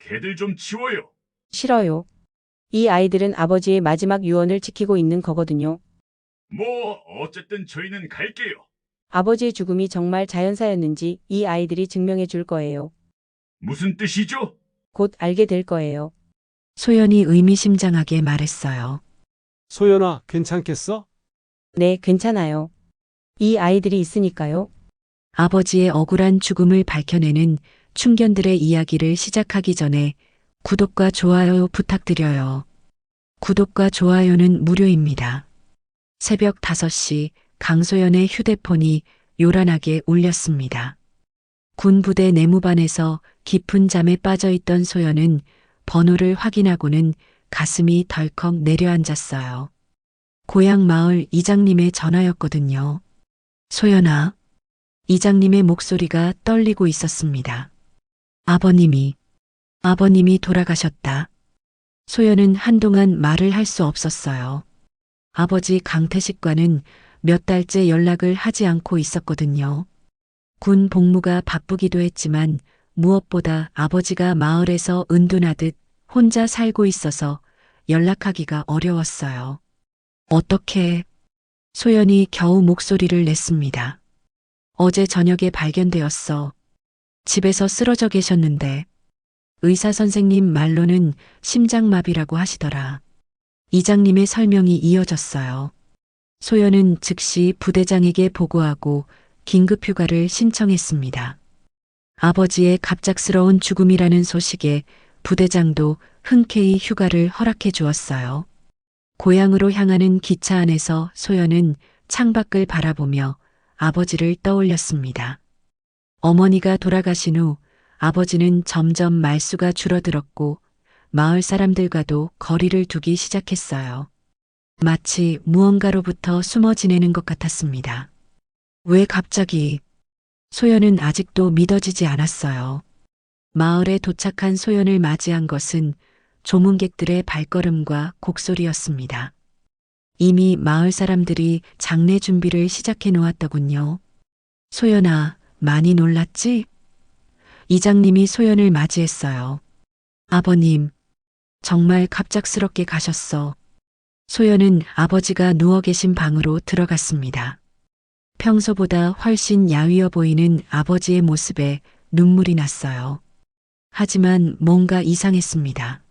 개들 좀 치워요. 싫어요. 이 아이들은 아버지의 마지막 유언을 지키고 있는 거거든요. 뭐 어쨌든 저희는 갈게요. 아버지의 죽음이 정말 자연사였는지 이 아이들이 증명해 줄 거예요. 무슨 뜻이죠? 곧 알게 될 거예요. 소연이 의미심장하게 말했어요. 소연아, 괜찮겠어? 네, 괜찮아요. 이 아이들이 있으니까요. 아버지의 억울한 죽음을 밝혀내는 충견들의 이야기를 시작하기 전에 구독과 좋아요 부탁드려요. 구독과 좋아요는 무료입니다. 새벽 5시 강소연의 휴대폰이 요란하게 울렸습니다. 군부대 내무반에서 깊은 잠에 빠져 있던 소연은 번호를 확인하고는 가슴이 덜컥 내려앉았어요. 고향 마을 이장님의 전화였거든요. 소연아. 이장님의 목소리가 떨리고 있었습니다. 아버님이 돌아가셨다. 소연은 한동안 말을 할 수 없었어요. 아버지 강태식과는 몇 달째 연락을 하지 않고 있었거든요. 군 복무가 바쁘기도 했지만 무엇보다 아버지가 마을에서 은둔하듯 혼자 살고 있어서 연락하기가 어려웠어요. 어떻게? 소연이 겨우 목소리를 냈습니다. 어제 저녁에 발견되었어. 집에서 쓰러져 계셨는데 의사 선생님 말로는 심장마비라고 하시더라. 이장님의 설명이 이어졌어요. 소연은 즉시 부대장에게 보고하고 긴급휴가를 신청했습니다. 아버지의 갑작스러운 죽음이라는 소식에 부대장도 흔쾌히 휴가를 허락해 주었어요. 고향으로 향하는 기차 안에서 소연은 창밖을 바라보며 아버지를 떠올렸습니다. 어머니가 돌아가신 후 아버지는 점점 말수가 줄어들었고 마을 사람들과도 거리를 두기 시작했어요. 마치 무언가로부터 숨어 지내는 것 같았습니다. 왜 갑자기? 소연은 아직도 믿어지지 않았어요. 마을에 도착한 소연을 맞이한 것은 조문객들의 발걸음과 곡소리였습니다. 이미 마을 사람들이 장례 준비를 시작해 놓았더군요. 소연아, 많이 놀랐지? 이장님이 소연을 맞이했어요. 아버님, 정말 갑작스럽게 가셨어. 소연은 아버지가 누워 계신 방으로 들어갔습니다. 평소보다 훨씬 야위어 보이는 아버지의 모습에 눈물이 났어요. 하지만 뭔가 이상했습니다.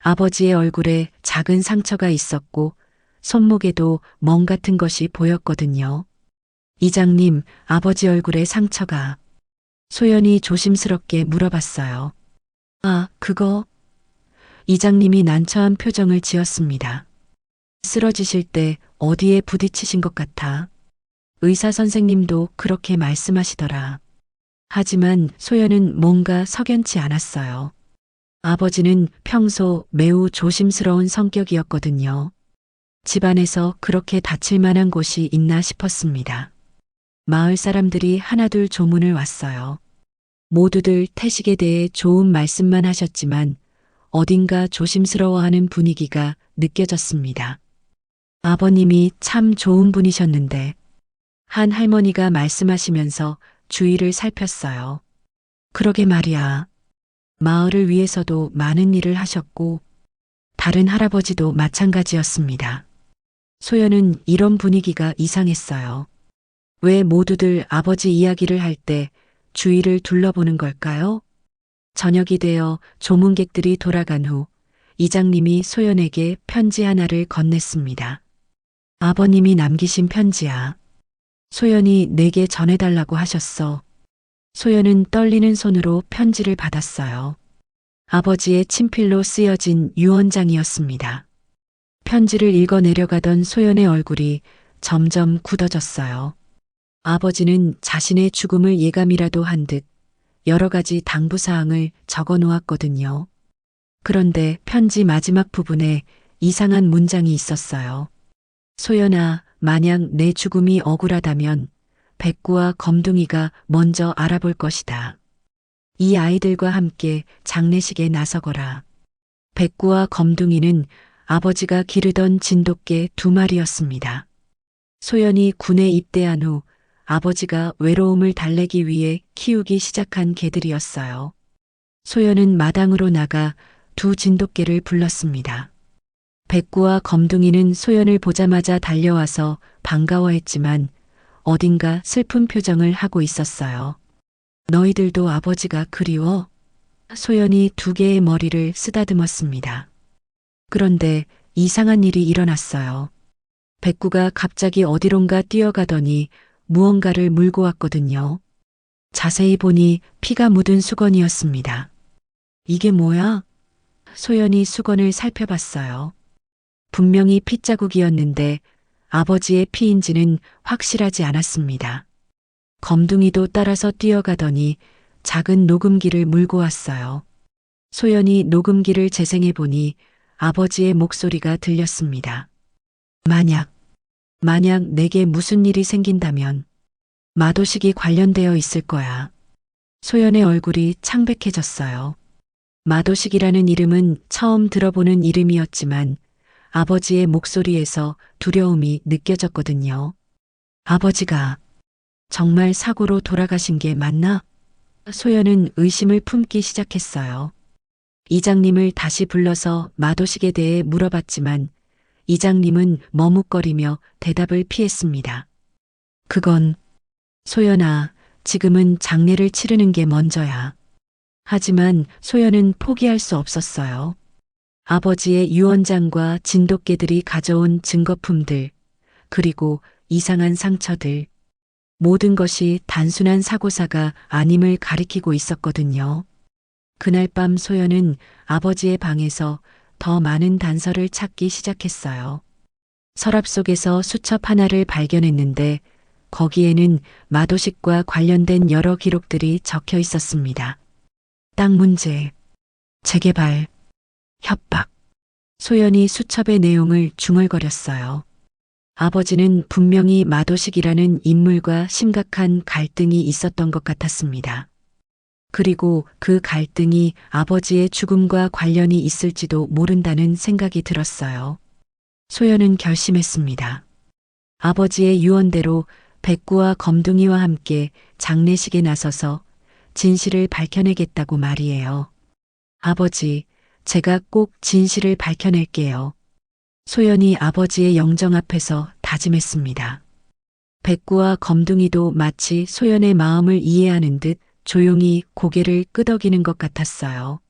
아버지의 얼굴에 작은 상처가 있었고 손목에도 멍 같은 것이 보였거든요. 이장님, 아버지 얼굴에 상처가. 소연이 조심스럽게 물어봤어요. 아, 그거? 이장님이 난처한 표정을 지었습니다. 쓰러지실 때 어디에 부딪히신 것 같아. 의사 선생님도 그렇게 말씀하시더라. 하지만 소연은 뭔가 석연치 않았어요. 아버지는 평소 매우 조심스러운 성격이었거든요. 집안에서 그렇게 다칠 만한 곳이 있나 싶었습니다. 마을 사람들이 하나둘 조문을 왔어요. 모두들 태식에 대해 좋은 말씀만 하셨지만 어딘가 조심스러워하는 분위기가 느껴졌습니다. 아버님이 참 좋은 분이셨는데 한 할머니가 말씀하시면서 주위를 살폈어요. 그러게 말이야. 마을을 위해서도 많은 일을 하셨고 다른 할아버지도 마찬가지였습니다. 소연은 이런 분위기가 이상했어요. 왜 모두들 아버지 이야기를 할 때 주위를 둘러보는 걸까요? 저녁이 되어 조문객들이 돌아간 후 이장님이 소연에게 편지 하나를 건넸습니다. 아버님이 남기신 편지야. 소연이 내게 전해달라고 하셨어. 소연은 떨리는 손으로 편지를 받았어요. 아버지의 친필로 쓰여진 유언장이었습니다. 편지를 읽어 내려가던 소연의 얼굴이 점점 굳어졌어요. 아버지는 자신의 죽음을 예감이라도 한 듯 여러 가지 당부사항을 적어 놓았거든요. 그런데 편지 마지막 부분에 이상한 문장이 있었어요. 소연아, 만약 내 죽음이 억울하다면 백구와 검둥이가 먼저 알아볼 것이다. 이 아이들과 함께 장례식에 나서거라. 백구와 검둥이는 아버지가 기르던 진돗개 2마리였습니다. 소연이 군에 입대한 후 아버지가 외로움을 달래기 위해 키우기 시작한 개들이었어요. 소연은 마당으로 나가 두 진돗개를 불렀습니다. 백구와 검둥이는 소연을 보자마자 달려와서 반가워했지만 어딘가 슬픈 표정을 하고 있었어요. 너희들도 아버지가 그리워? 소연이 두 개의 머리를 쓰다듬었습니다. 그런데 이상한 일이 일어났어요. 백구가 갑자기 어디론가 뛰어가더니 무언가를 물고 왔거든요. 자세히 보니 피가 묻은 수건이었습니다. 이게 뭐야? 소연이 수건을 살펴봤어요. 분명히 핏자국이었는데 아버지의 피인지는 확실하지 않았습니다. 검둥이도 따라서 뛰어가더니 작은 녹음기를 물고 왔어요. 소연이 녹음기를 재생해 보니 아버지의 목소리가 들렸습니다. 만약 내게 무슨 일이 생긴다면 마도식이 관련되어 있을 거야. 소연의 얼굴이 창백해졌어요. 마도식이라는 이름은 처음 들어보는 이름이었지만 아버지의 목소리에서 두려움이 느껴졌거든요. 아버지가 정말 사고로 돌아가신 게 맞나? 소연은 의심을 품기 시작했어요. 이장님을 다시 불러서 마도식에 대해 물어봤지만 이장님은 머뭇거리며 대답을 피했습니다. 그건 소연아, 지금은 장례를 치르는 게 먼저야. 하지만 소연은 포기할 수 없었어요. 아버지의 유언장과 진돗개들이 가져온 증거품들, 그리고 이상한 상처들, 모든 것이 단순한 사고사가 아님을 가리키고 있었거든요. 그날 밤 소연은 아버지의 방에서 더 많은 단서를 찾기 시작했어요. 서랍 속에서 수첩 하나를 발견했는데 거기에는 마도식과 관련된 여러 기록들이 적혀 있었습니다. 땅 문제, 재개발, 협박. 소연이 수첩의 내용을 중얼거렸어요. 아버지는 분명히 마도식이라는 인물과 심각한 갈등이 있었던 것 같았습니다. 그리고 그 갈등이 아버지의 죽음과 관련이 있을지도 모른다는 생각이 들었어요. 소연은 결심했습니다. 아버지의 유언대로 백구와 검둥이와 함께 장례식에 나서서 진실을 밝혀내겠다고 말이에요. 아버지, 제가 꼭 진실을 밝혀낼게요. 소연이 아버지의 영정 앞에서 다짐했습니다. 백구와 검둥이도 마치 소연의 마음을 이해하는 듯 조용히 고개를 끄덕이는 것 같았어요.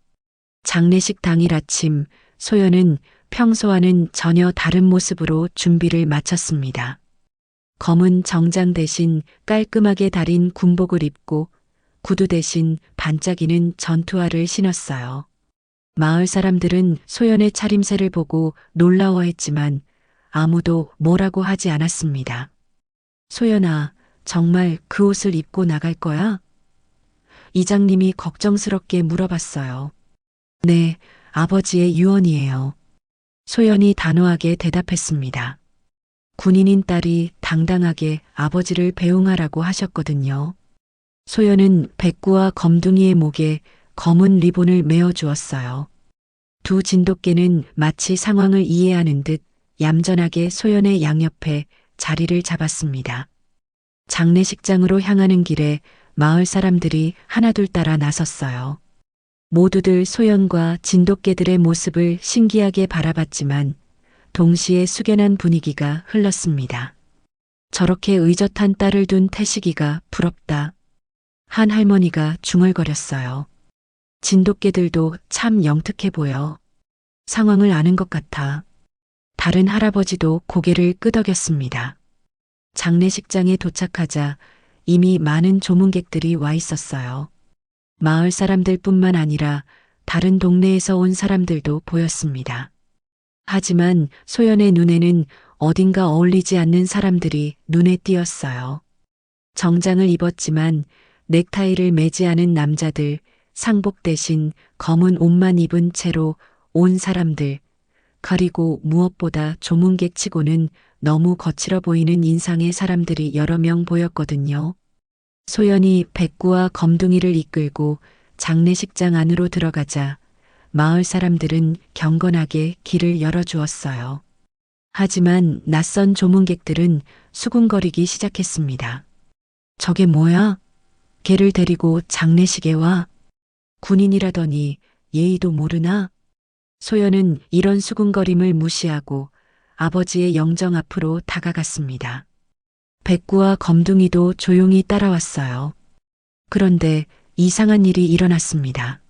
장례식 당일 아침, 소연은 평소와는 전혀 다른 모습으로 준비를 마쳤습니다. 검은 정장 대신 깔끔하게 다린 군복을 입고 구두 대신 반짝이는 전투화를 신었어요. 마을 사람들은 소연의 차림새를 보고 놀라워했지만 아무도 뭐라고 하지 않았습니다. 소연아, 정말 그 옷을 입고 나갈 거야? 이장님이 걱정스럽게 물어봤어요. 네, 아버지의 유언이에요. 소연이 단호하게 대답했습니다. 군인인 딸이 당당하게 아버지를 배웅하라고 하셨거든요. 소연은 백구와 검둥이의 목에 검은 리본을 메어 주었어요. 두 진돗개는 마치 상황을 이해하는 듯 얌전하게 소연의 양옆에 자리를 잡았습니다. 장례식장으로 향하는 길에 마을 사람들이 하나둘 따라 나섰어요. 모두들 소연과 진돗개들의 모습을 신기하게 바라봤지만 동시에 숙연한 분위기가 흘렀습니다. 저렇게 의젓한 딸을 둔 태식이가 부럽다. 한 할머니가 중얼거렸어요. 진돗개들도 참 영특해 보여. 상황을 아는 것 같아. 다른 할아버지도 고개를 끄덕였습니다. 장례식장에 도착하자 이미 많은 조문객들이 와 있었어요. 마을 사람들뿐만 아니라 다른 동네에서 온 사람들도 보였습니다. 하지만 소연의 눈에는 어딘가 어울리지 않는 사람들이 눈에 띄었어요. 정장을 입었지만 넥타이를 매지 않은 남자들, 상복 대신 검은 옷만 입은 채로 온 사람들, 그리고 무엇보다 조문객 치고는 너무 거칠어 보이는 인상의 사람들이 여러 명 보였거든요. 소연이 백구와 검둥이를 이끌고 장례식장 안으로 들어가자 마을 사람들은 경건하게 길을 열어주었어요. 하지만 낯선 조문객들은 수군거리기 시작했습니다. 저게 뭐야? 걔를 데리고 장례식에 와? 군인이라더니 예의도 모르나? 소연은 이런 수군거림을 무시하고 아버지의 영정 앞으로 다가갔습니다. 백구와 검둥이도 조용히 따라왔어요. 그런데 이상한 일이 일어났습니다.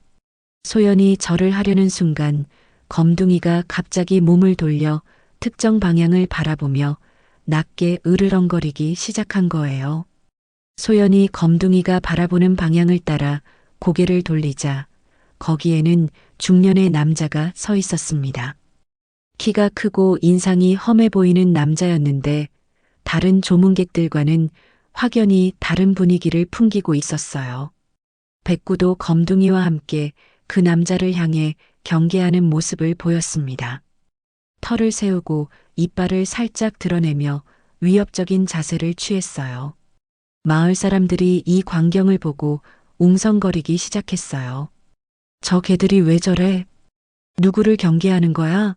소연이 절을 하려는 순간 검둥이가 갑자기 몸을 돌려 특정 방향을 바라보며 낮게 으르렁거리기 시작한 거예요. 소연이 검둥이가 바라보는 방향을 따라 고개를 돌리자 거기에는 중년의 남자가 서 있었습니다. 키가 크고 인상이 험해 보이는 남자였는데 다른 조문객들과는 확연히 다른 분위기를 풍기고 있었어요. 백구도 검둥이와 함께 그 남자를 향해 경계하는 모습을 보였습니다. 털을 세우고 이빨을 살짝 드러내며 위협적인 자세를 취했어요. 마을 사람들이 이 광경을 보고 웅성거리기 시작했어요. 저 개들이 왜 저래? 누구를 경계하는 거야?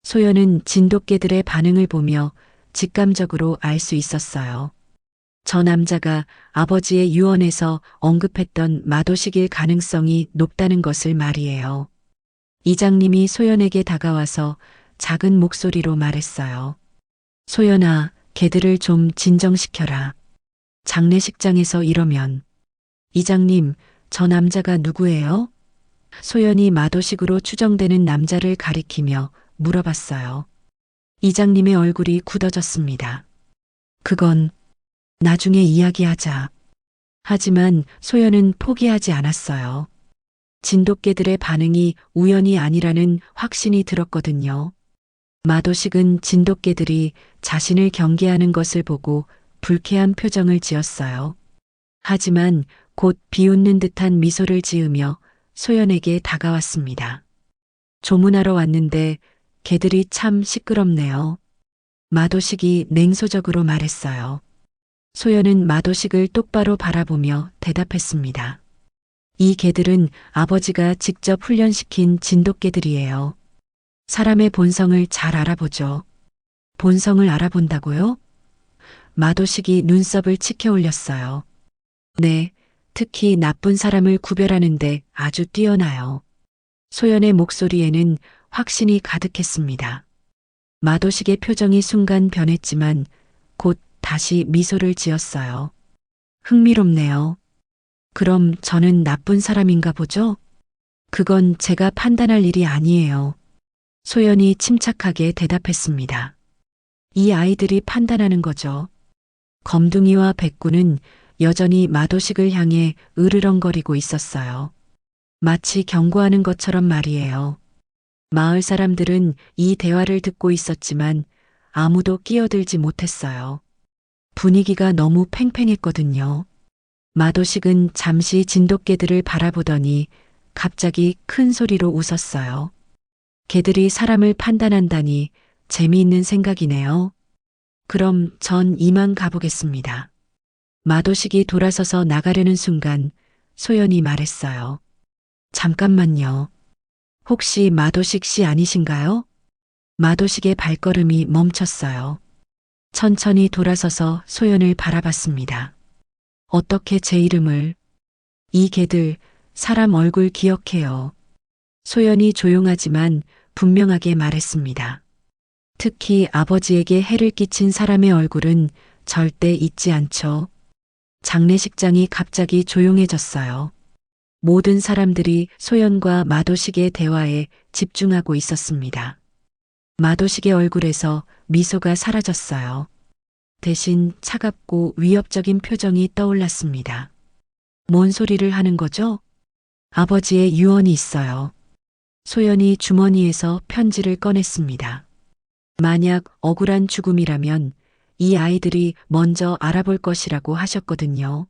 소연은 진돗개들의 반응을 보며 직감적으로 알 수 있었어요. 저 남자가 아버지의 유언에서 언급했던 마도식일 가능성이 높다는 것을 말이에요. 이장님이 소연에게 다가와서 작은 목소리로 말했어요. 소연아, 개들을 좀 진정시켜라. 장례식장에서 이러면. 이장님, 저 남자가 누구예요? 소연이 마도식으로 추정되는 남자를 가리키며 물어봤어요. 이장님의 얼굴이 굳어졌습니다. 그건 나중에 이야기하자. 하지만 소연은 포기하지 않았어요. 진돗개들의 반응이 우연이 아니라는 확신이 들었거든요. 마도식은 진돗개들이 자신을 경계하는 것을 보고 불쾌한 표정을 지었어요. 하지만 곧 비웃는 듯한 미소를 지으며 소연에게 다가왔습니다. 조문하러 왔는데 개들이 참 시끄럽네요. 마도식이 냉소적으로 말했어요. 소연은 마도식을 똑바로 바라보며 대답했습니다. 이 개들은 아버지가 직접 훈련시킨 진돗개들이에요. 사람의 본성을 잘 알아보죠. 본성을 알아본다고요? 마도식이 눈썹을 치켜 올렸어요. 네, 특히 나쁜 사람을 구별하는데 아주 뛰어나요. 소연의 목소리에는 확신이 가득했습니다. 마도식의 표정이 순간 변했지만 곧 다시 미소를 지었어요. 흥미롭네요. 그럼 저는 나쁜 사람인가 보죠? 그건 제가 판단할 일이 아니에요. 소연이 침착하게 대답했습니다. 이 아이들이 판단하는 거죠. 검둥이와 백구는 여전히 마도식을 향해 으르렁거리고 있었어요. 마치 경고하는 것처럼 말이에요. 마을 사람들은 이 대화를 듣고 있었지만 아무도 끼어들지 못했어요. 분위기가 너무 팽팽했거든요. 마도식은 잠시 진돗개들을 바라보더니 갑자기 큰 소리로 웃었어요. 개들이 사람을 판단한다니 재미있는 생각이네요. 그럼 전 이만 가보겠습니다. 마도식이 돌아서서 나가려는 순간 소연이 말했어요. 잠깐만요. 혹시 마도식 씨 아니신가요? 마도식의 발걸음이 멈췄어요. 천천히 돌아서서 소연을 바라봤습니다. 어떻게 제 이름을? 이 개들 사람 얼굴 기억해요. 소연이 조용하지만 분명하게 말했습니다. 특히 아버지에게 해를 끼친 사람의 얼굴은 절대 잊지 않죠. 장례식장이 갑자기 조용해졌어요. 모든 사람들이 소연과 마도식의 대화에 집중하고 있었습니다. 마도식의 얼굴에서 미소가 사라졌어요. 대신 차갑고 위협적인 표정이 떠올랐습니다. 뭔 소리를 하는 거죠? 아버지의 유언이 있어요. 소연이 주머니에서 편지를 꺼냈습니다. 만약 억울한 죽음이라면 이 아이들이 먼저 알아볼 것이라고 하셨거든요.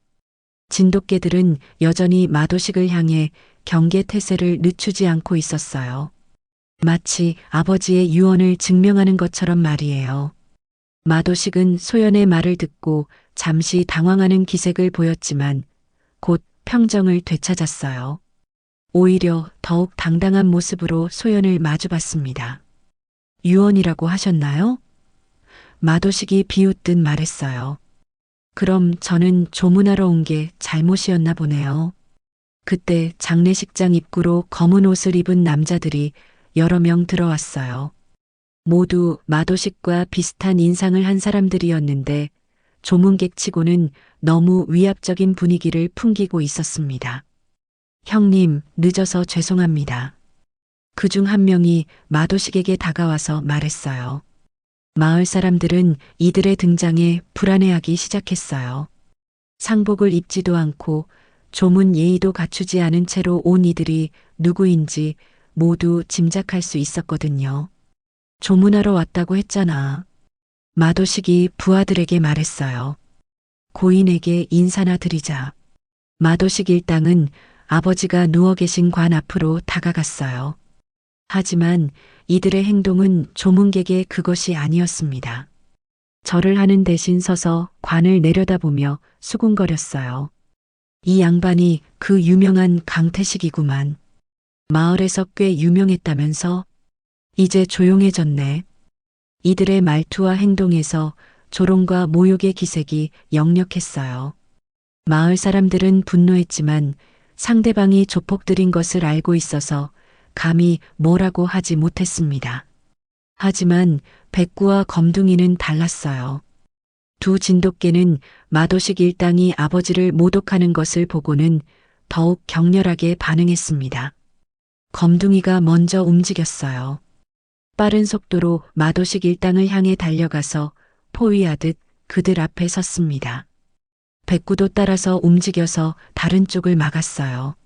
진돗개들은 여전히 마도식을 향해 경계 태세를 늦추지 않고 있었어요. 마치 아버지의 유언을 증명하는 것처럼 말이에요. 마도식은 소연의 말을 듣고 잠시 당황하는 기색을 보였지만 곧 평정을 되찾았어요. 오히려 더욱 당당한 모습으로 소연을 마주봤습니다. 유언이라고 하셨나요? 마도식이 비웃듯 말했어요. 그럼 저는 조문하러 온 게 잘못이었나 보네요. 그때 장례식장 입구로 검은 옷을 입은 남자들이 여러 명 들어왔어요. 모두 마도식과 비슷한 인상을 한 사람들이었는데 조문객치고는 너무 위압적인 분위기를 풍기고 있었습니다. 형님, 늦어서 죄송합니다. 그중 한 명이 마도식에게 다가와서 말했어요. 마을 사람들은 이들의 등장에 불안해하기 시작했어요. 상복을 입지도 않고 조문 예의도 갖추지 않은 채로 온 이들이 누구인지 모두 짐작할 수 있었거든요. 조문하러 왔다고 했잖아. 마도식이 부하들에게 말했어요. 고인에게 인사나 드리자. 마도식 일당은 아버지가 누워 계신 관 앞으로 다가갔어요. 하지만 이들의 행동은 조문객의 그것이 아니었습니다. 절을 하는 대신 서서 관을 내려다보며 수군거렸어요. 이 양반이 그 유명한 강태식이구만. 마을에서 꽤 유명했다면서? 이제 조용해졌네. 이들의 말투와 행동에서 조롱과 모욕의 기색이 역력했어요. 마을 사람들은 분노했지만 상대방이 조폭들인 것을 알고 있어서 감히 뭐라고 하지 못했습니다. 하지만 백구와 검둥이는 달랐어요. 두 진돗개는 마도식 일당이 아버지를 모독하는 것을 보고는 더욱 격렬하게 반응했습니다. 검둥이가 먼저 움직였어요. 빠른 속도로 마도식 일당을 향해 달려가서 포위하듯 그들 앞에 섰습니다. 백구도 따라서 움직여서 다른 쪽을 막았어요.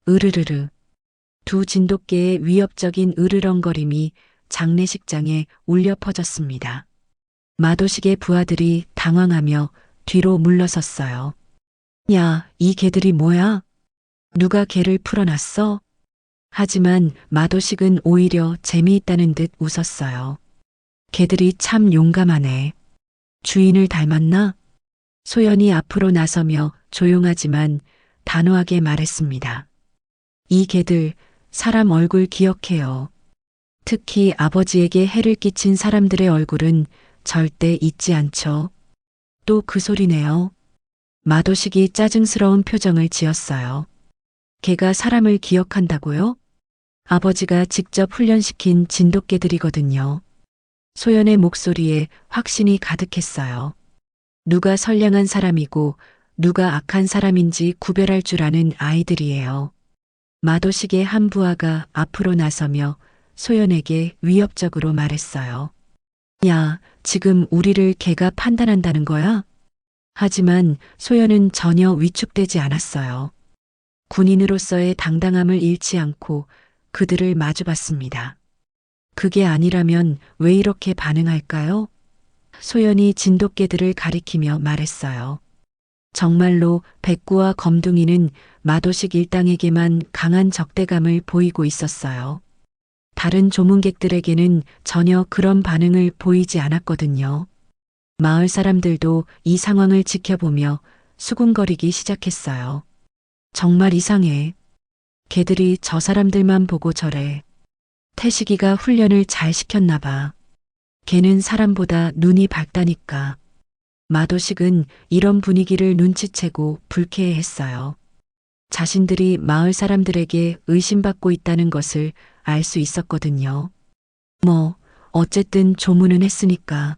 으르르르. 두 진돗개의 위협적인 으르렁거림이 장례식장에 울려 퍼졌습니다. 마도식의 부하들이 당황하며 뒤로 물러섰어요. 야, 이 개들이 뭐야? 누가 개를 풀어놨어? 하지만 마도식은 오히려 재미있다는 듯 웃었어요. 개들이 참 용감하네. 주인을 닮았나? 소연이 앞으로 나서며 조용하지만 단호하게 말했습니다. 이 개들 사람 얼굴 기억해요. 특히 아버지에게 해를 끼친 사람들의 얼굴은 절대 잊지 않죠. 또 그 소리네요. 마도식이 짜증스러운 표정을 지었어요. 개가 사람을 기억한다고요? 아버지가 직접 훈련시킨 진돗개들이거든요. 소연의 목소리에 확신이 가득했어요. 누가 선량한 사람이고 누가 악한 사람인지 구별할 줄 아는 아이들이에요. 마도식의 한 부하가 앞으로 나서며 소연에게 위협적으로 말했어요. 야, 지금 우리를 개가 판단한다는 거야? 하지만 소연은 전혀 위축되지 않았어요. 군인으로서의 당당함을 잃지 않고 그들을 마주봤습니다. 그게 아니라면 왜 이렇게 반응할까요? 소연이 진돗개들을 가리키며 말했어요. 정말로 백구와 검둥이는 마도식 일당에게만 강한 적대감을 보이고 있었어요. 다른 조문객들에게는 전혀 그런 반응을 보이지 않았거든요. 마을 사람들도 이 상황을 지켜보며 수군거리기 시작했어요. 정말 이상해. 개들이 저 사람들만 보고 저래. 태식이가 훈련을 잘 시켰나 봐. 걔는 사람보다 눈이 밝다니까. 마도식은 이런 분위기를 눈치채고 불쾌해했어요. 자신들이 마을 사람들에게 의심받고 있다는 것을 알 수 있었거든요. 어쨌든 조문은 했으니까.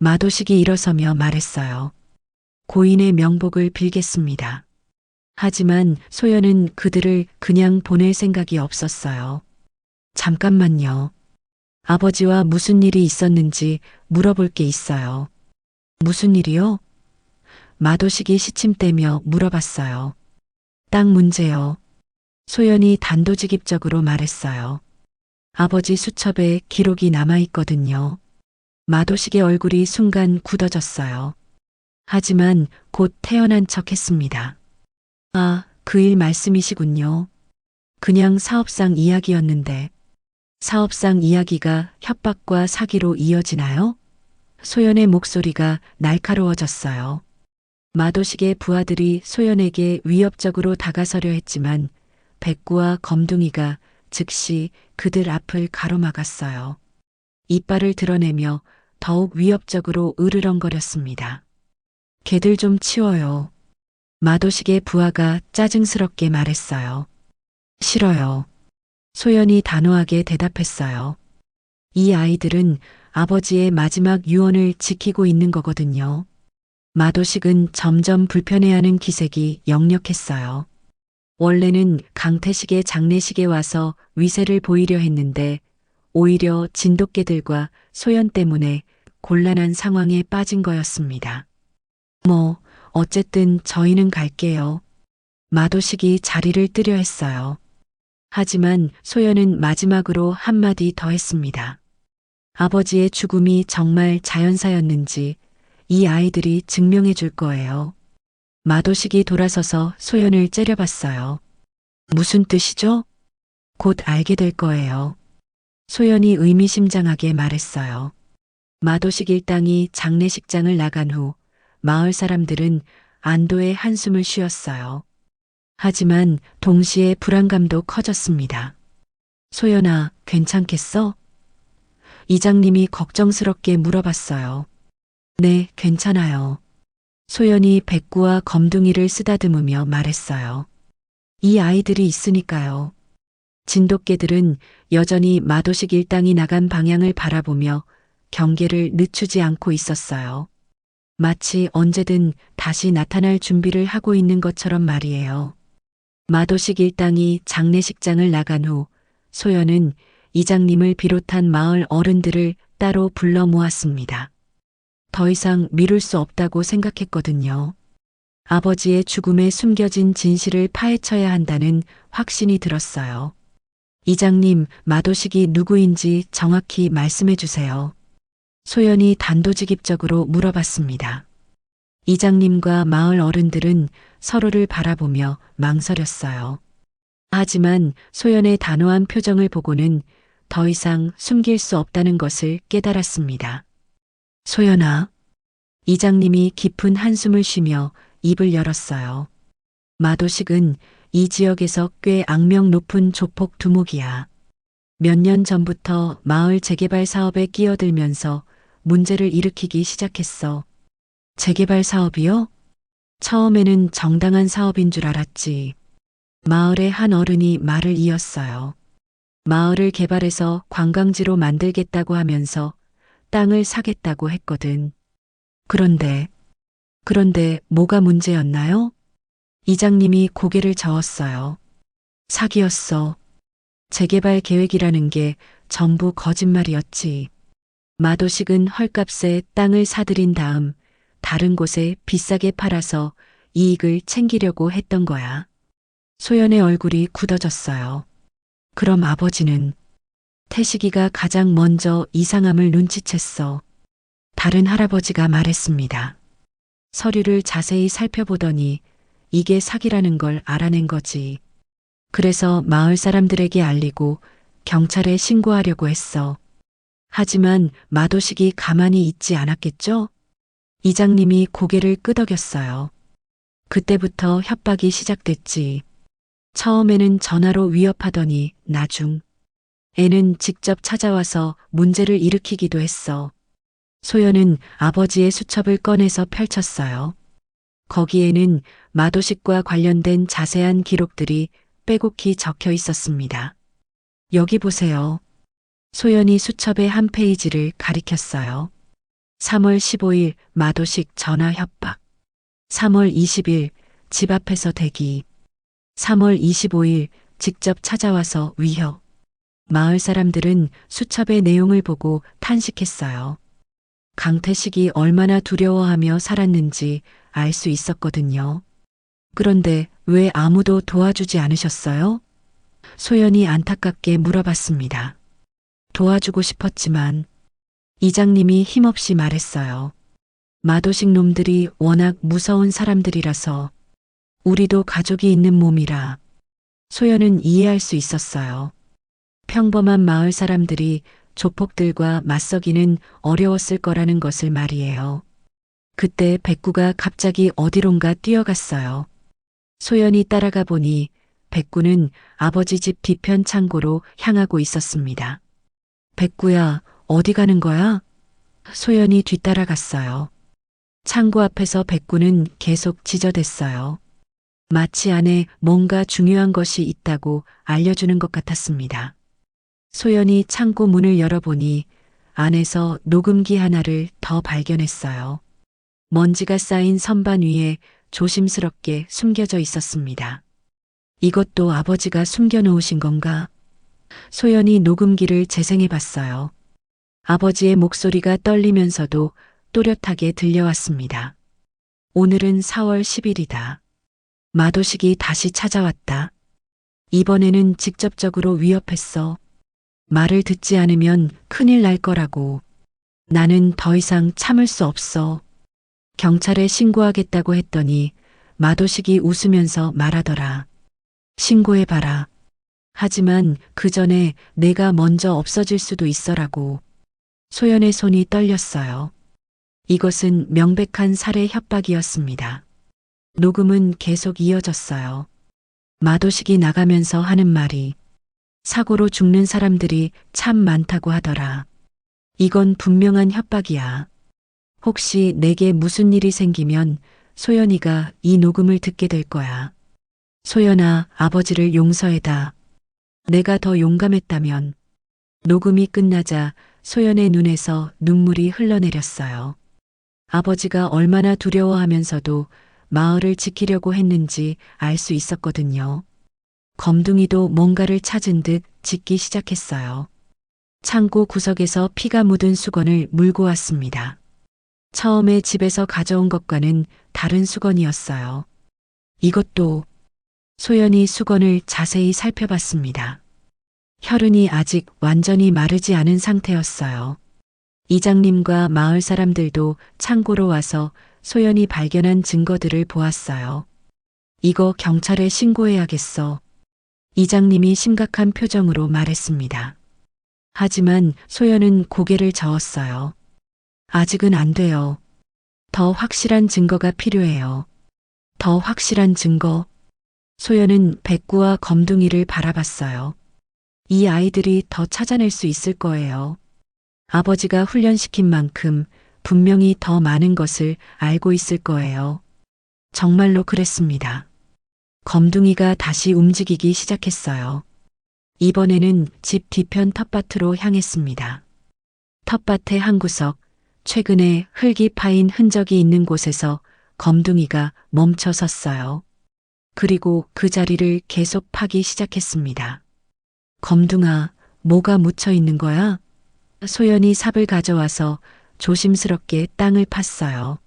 마도식이 일어서며 말했어요. 고인의 명복을 빌겠습니다. 하지만 소연은 그들을 그냥 보낼 생각이 없었어요. 잠깐만요. 아버지와 무슨 일이 있었는지 물어볼 게 있어요. 무슨 일이요? 마도식이 시침대며 물어봤어요. 땅 문제요. 소연이 단도직입적으로 말했어요. 아버지 수첩에 기록이 남아있거든요. 마도식의 얼굴이 순간 굳어졌어요. 하지만 곧 태어난 척 했습니다. 아, 그 일 말씀이시군요. 그냥 사업상 이야기였는데. 사업상 이야기가 협박과 사기로 이어지나요? 소연의 목소리가 날카로워졌어요. 마도식의 부하들이 소연에게 위협적으로 다가서려 했지만 백구와 검둥이가 즉시 그들 앞을 가로막았어요. 이빨을 드러내며 더욱 위협적으로 으르렁거렸습니다. 개들 좀 치워요. 마도식의 부하가 짜증스럽게 말했어요. 싫어요. 소연이 단호하게 대답했어요. 이 아이들은 아버지의 마지막 유언을 지키고 있는 거거든요. 마도식은 점점 불편해하는 기색이 역력했어요. 원래는 강태식의 장례식에 와서 위세를 보이려 했는데 오히려 진돗개들과 소연 때문에 곤란한 상황에 빠진 거였습니다. 어쨌든 저희는 갈게요. 마도식이 자리를 뜨려 했어요. 하지만 소연은 마지막으로 한마디 더 했습니다. 아버지의 죽음이 정말 자연사였는지 이 아이들이 증명해 줄 거예요. 마도식이 돌아서서 소연을 째려봤어요. 무슨 뜻이죠? 곧 알게 될 거예요. 소연이 의미심장하게 말했어요. 마도식 일당이 장례식장을 나간 후 마을 사람들은 안도의 한숨을 쉬었어요. 하지만 동시에 불안감도 커졌습니다. 소연아, 괜찮겠어? 이장님이 걱정스럽게 물어봤어요. 네, 괜찮아요. 소연이 백구와 검둥이를 쓰다듬으며 말했어요. 이 아이들이 있으니까요. 진돗개들은 여전히 마도식 일당이 나간 방향을 바라보며 경계를 늦추지 않고 있었어요. 마치 언제든 다시 나타날 준비를 하고 있는 것처럼 말이에요. 마도식 일당이 장례식장을 나간 후 소연은 이장님을 비롯한 마을 어른들을 따로 불러 모았습니다. 더 이상 미룰 수 없다고 생각했거든요. 아버지의 죽음에 숨겨진 진실을 파헤쳐야 한다는 확신이 들었어요. 이장님, 마도식이 누구인지 정확히 말씀해 주세요. 소연이 단도직입적으로 물어봤습니다. 이장님과 마을 어른들은 서로를 바라보며 망설였어요. 하지만 소연의 단호한 표정을 보고는 더 이상 숨길 수 없다는 것을 깨달았습니다. 소연아. 이장님이 깊은 한숨을 쉬며 입을 열었어요. 마도식은 이 지역에서 꽤 악명 높은 조폭 두목이야. 몇 년 전부터 마을 재개발 사업에 끼어들면서 문제를 일으키기 시작했어. 재개발 사업이요? 처음에는 정당한 사업인 줄 알았지. 마을의 한 어른이 말을 이었어요. 마을을 개발해서 관광지로 만들겠다고 하면서 땅을 사겠다고 했거든. 그런데 뭐가 문제였나요? 이장님이 고개를 저었어요. 사기였어. 재개발 계획이라는 게 전부 거짓말이었지. 마도식은 헐값에 땅을 사들인 다음 다른 곳에 비싸게 팔아서 이익을 챙기려고 했던 거야. 소연의 얼굴이 굳어졌어요. 그럼 아버지는? 태식이가 가장 먼저 이상함을 눈치챘어. 다른 할아버지가 말했습니다. 서류를 자세히 살펴보더니 이게 사기라는 걸 알아낸 거지. 그래서 마을 사람들에게 알리고 경찰에 신고하려고 했어. 하지만 마도식이 가만히 있지 않았겠죠? 이장님이 고개를 끄덕였어요. 그때부터 협박이 시작됐지. 처음에는 전화로 위협하더니 애는 직접 찾아와서 문제를 일으키기도 했어. 소연은 아버지의 수첩을 꺼내서 펼쳤어요. 거기에는 마도식과 관련된 자세한 기록들이 빼곡히 적혀 있었습니다. 여기 보세요. 소연이 수첩의 한 페이지를 가리켰어요. 3월 15일 마도식 전화 협박. 3월 20일 집 앞에서 대기. 3월 25일 직접 찾아와서 위협. 마을 사람들은 수첩의 내용을 보고 탄식했어요. 강태식이 얼마나 두려워하며 살았는지 알 수 있었거든요. 그런데 왜 아무도 도와주지 않으셨어요? 소연이 안타깝게 물어봤습니다. 도와주고 싶었지만 이장님이 힘없이 말했어요. 마도식 놈들이 워낙 무서운 사람들이라서 우리도 가족이 있는 몸이라. 소연은 이해할 수 있었어요. 평범한 마을 사람들이 조폭들과 맞서기는 어려웠을 거라는 것을 말이에요. 그때 백구가 갑자기 어디론가 뛰어갔어요. 소연이 따라가 보니 백구는 아버지 집 뒤편 창고로 향하고 있었습니다. 백구야, 어디 가는 거야? 소연이 뒤따라갔어요. 창고 앞에서 백구는 계속 지저댔어요. 마치 안에 뭔가 중요한 것이 있다고 알려주는 것 같았습니다. 소연이 창고 문을 열어보니 안에서 녹음기 하나를 더 발견했어요. 먼지가 쌓인 선반 위에 조심스럽게 숨겨져 있었습니다. 이것도 아버지가 숨겨놓으신 건가? 소연이 녹음기를 재생해 봤어요. 아버지의 목소리가 떨리면서도 또렷하게 들려왔습니다. 오늘은 4월 10일이다. 마도식이 다시 찾아왔다. 이번에는 직접적으로 위협했어. 말을 듣지 않으면 큰일 날 거라고. 나는 더 이상 참을 수 없어. 경찰에 신고하겠다고 했더니 마도식이 웃으면서 말하더라. 신고해봐라. 하지만 그 전에 내가 먼저 없어질 수도 있어라고. 소연의 손이 떨렸어요. 이것은 명백한 살해 협박이었습니다. 녹음은 계속 이어졌어요. 마도식이 나가면서 하는 말이 사고로 죽는 사람들이 참 많다고 하더라. 이건 분명한 협박이야. 혹시 내게 무슨 일이 생기면 소연이가 이 녹음을 듣게 될 거야. 소연아, 아버지를 용서해다. 내가 더 용감했다면. 녹음이 끝나자 소연의 눈에서 눈물이 흘러내렸어요. 아버지가 얼마나 두려워하면서도 마을을 지키려고 했는지 알 수 있었거든요. 검둥이도 뭔가를 찾은 듯 짖기 시작했어요. 창고 구석에서 피가 묻은 수건을 물고 왔습니다. 처음에 집에서 가져온 것과는 다른 수건이었어요. 이것도 소연이 수건을 자세히 살펴봤습니다. 혈흔이 아직 완전히 마르지 않은 상태였어요. 이장님과 마을 사람들도 창고로 와서 소연이 발견한 증거들을 보았어요. 이거 경찰에 신고해야겠어. 이장님이 심각한 표정으로 말했습니다. 하지만 소연은 고개를 저었어요. 아직은 안 돼요. 더 확실한 증거가 필요해요. 더 확실한 증거. 소연은 백구와 검둥이를 바라봤어요. 이 아이들이 더 찾아낼 수 있을 거예요. 아버지가 훈련시킨 만큼 분명히 더 많은 것을 알고 있을 거예요. 정말로 그랬습니다. 검둥이가 다시 움직이기 시작했어요. 이번에는 집 뒤편 텃밭으로 향했습니다. 텃밭의 한 구석, 최근에 흙이 파인 흔적이 있는 곳에서 검둥이가 멈춰 섰어요. 그리고 그 자리를 계속 파기 시작했습니다. 검둥아, 뭐가 묻혀 있는 거야? 소연이 삽을 가져와서 조심스럽게 땅을 팠어요.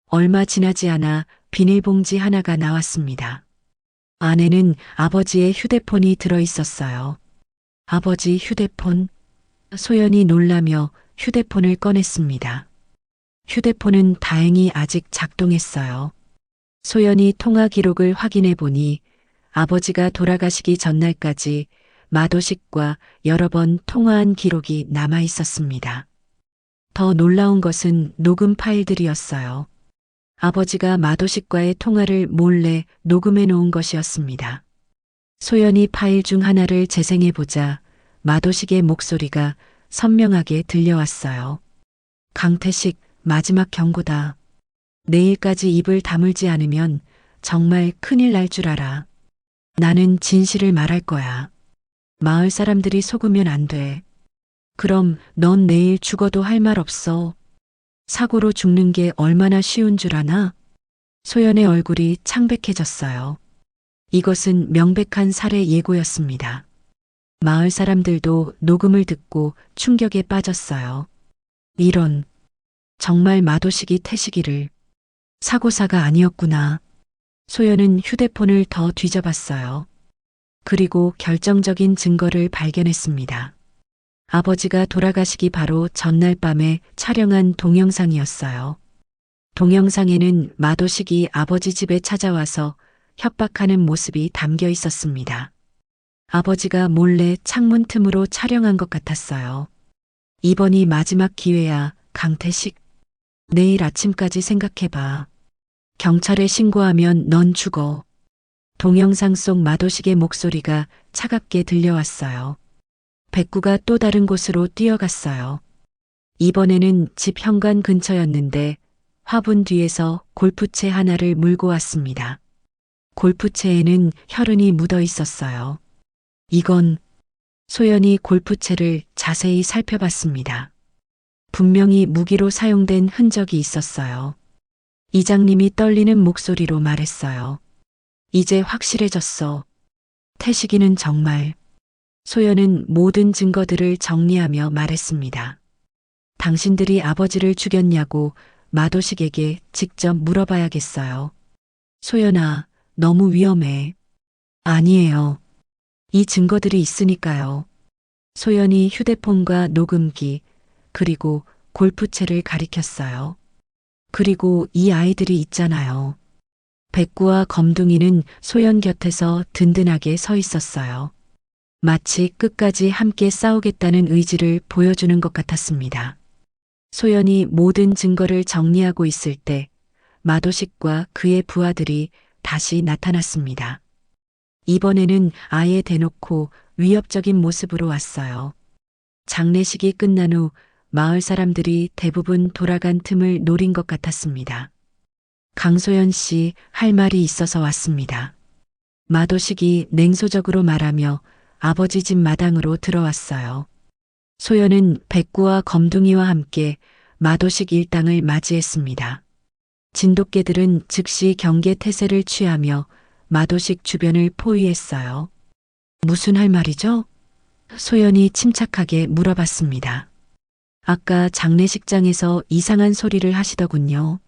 얼마 지나지 않아 비닐봉지 하나가 나왔습니다. 안에는 아버지의 휴대폰이 들어 있었어요. 아버지 휴대폰? 소연이 놀라며 휴대폰을 꺼냈습니다. 휴대폰은 다행히 아직 작동했어요. 소연이 통화 기록을 확인해 보니 아버지가 돌아가시기 전날까지 마도식과 여러 번 통화한 기록이 남아 있었습니다. 더 놀라운 것은 녹음 파일들이었어요. 아버지가 마도식과의 통화를 몰래 녹음해 놓은 것이었습니다. 소연이 파일 중 하나를 재생해 보자 마도식의 목소리가 선명하게 들려왔어요. 강태식, 마지막 경고다. 내일까지 입을 다물지 않으면 정말 큰일 날 줄 알아. 나는 진실을 말할 거야. 마을 사람들이 속으면 안 돼. 그럼 넌 내일 죽어도 할 말 없어. 사고로 죽는 게 얼마나 쉬운 줄 아나? 소연의 얼굴이 창백해졌어요. 이것은 명백한 살해 예고였습니다. 마을 사람들도 녹음을 듣고 충격에 빠졌어요. 이런, 정말 마도식이 태식이를. 사고사가 아니었구나. 소연은 휴대폰을 더 뒤져봤어요. 그리고 결정적인 증거를 발견했습니다. 아버지가 돌아가시기 바로 전날 밤에 촬영한 동영상이었어요. 동영상에는 마도식이 아버지 집에 찾아와서 협박하는 모습이 담겨 있었습니다. 아버지가 몰래 창문 틈으로 촬영한 것 같았어요. 이번이 마지막 기회야, 강태식. 내일 아침까지 생각해봐. 경찰에 신고하면 넌 죽어. 동영상 속 마도식의 목소리가 차갑게 들려왔어요. 백구가 또 다른 곳으로 뛰어갔어요. 이번에는 집 현관 근처였는데 화분 뒤에서 골프채 하나를 물고 왔습니다. 골프채에는 혈흔이 묻어 있었어요. 이건 소연이 골프채를 자세히 살펴봤습니다. 분명히 무기로 사용된 흔적이 있었어요. 이장님이 떨리는 목소리로 말했어요. 이제 확실해졌어. 태식이는 정말. 소연은 모든 증거들을 정리하며 말했습니다. 당신들이 아버지를 죽였냐고 마도식에게 직접 물어봐야겠어요. 소연아, 너무 위험해. 아니에요. 이 증거들이 있으니까요. 소연이 휴대폰과 녹음기, 그리고 골프채를 가리켰어요. 그리고 이 아이들이 있잖아요. 백구와 검둥이는 소연 곁에서 든든하게 서 있었어요. 마치 끝까지 함께 싸우겠다는 의지를 보여주는 것 같았습니다. 소연이 모든 증거를 정리하고 있을 때 마도식과 그의 부하들이 다시 나타났습니다. 이번에는 아예 대놓고 위협적인 모습으로 왔어요. 장례식이 끝난 후 마을 사람들이 대부분 돌아간 틈을 노린 것 같았습니다. 강소연 씨 할 말이 있어서 왔습니다. 마도식이 냉소적으로 말하며 아버지 집 마당으로 들어왔어요. 소연은 백구와 검둥이와 함께 마도식 일당을 맞이했습니다. 진돗개들은 즉시 경계 태세를 취하며 마도식 주변을 포위했어요. 무슨 할 말이죠? 소연이 침착하게 물어봤습니다. 아까 장례식장에서 이상한 소리를 하시더군요.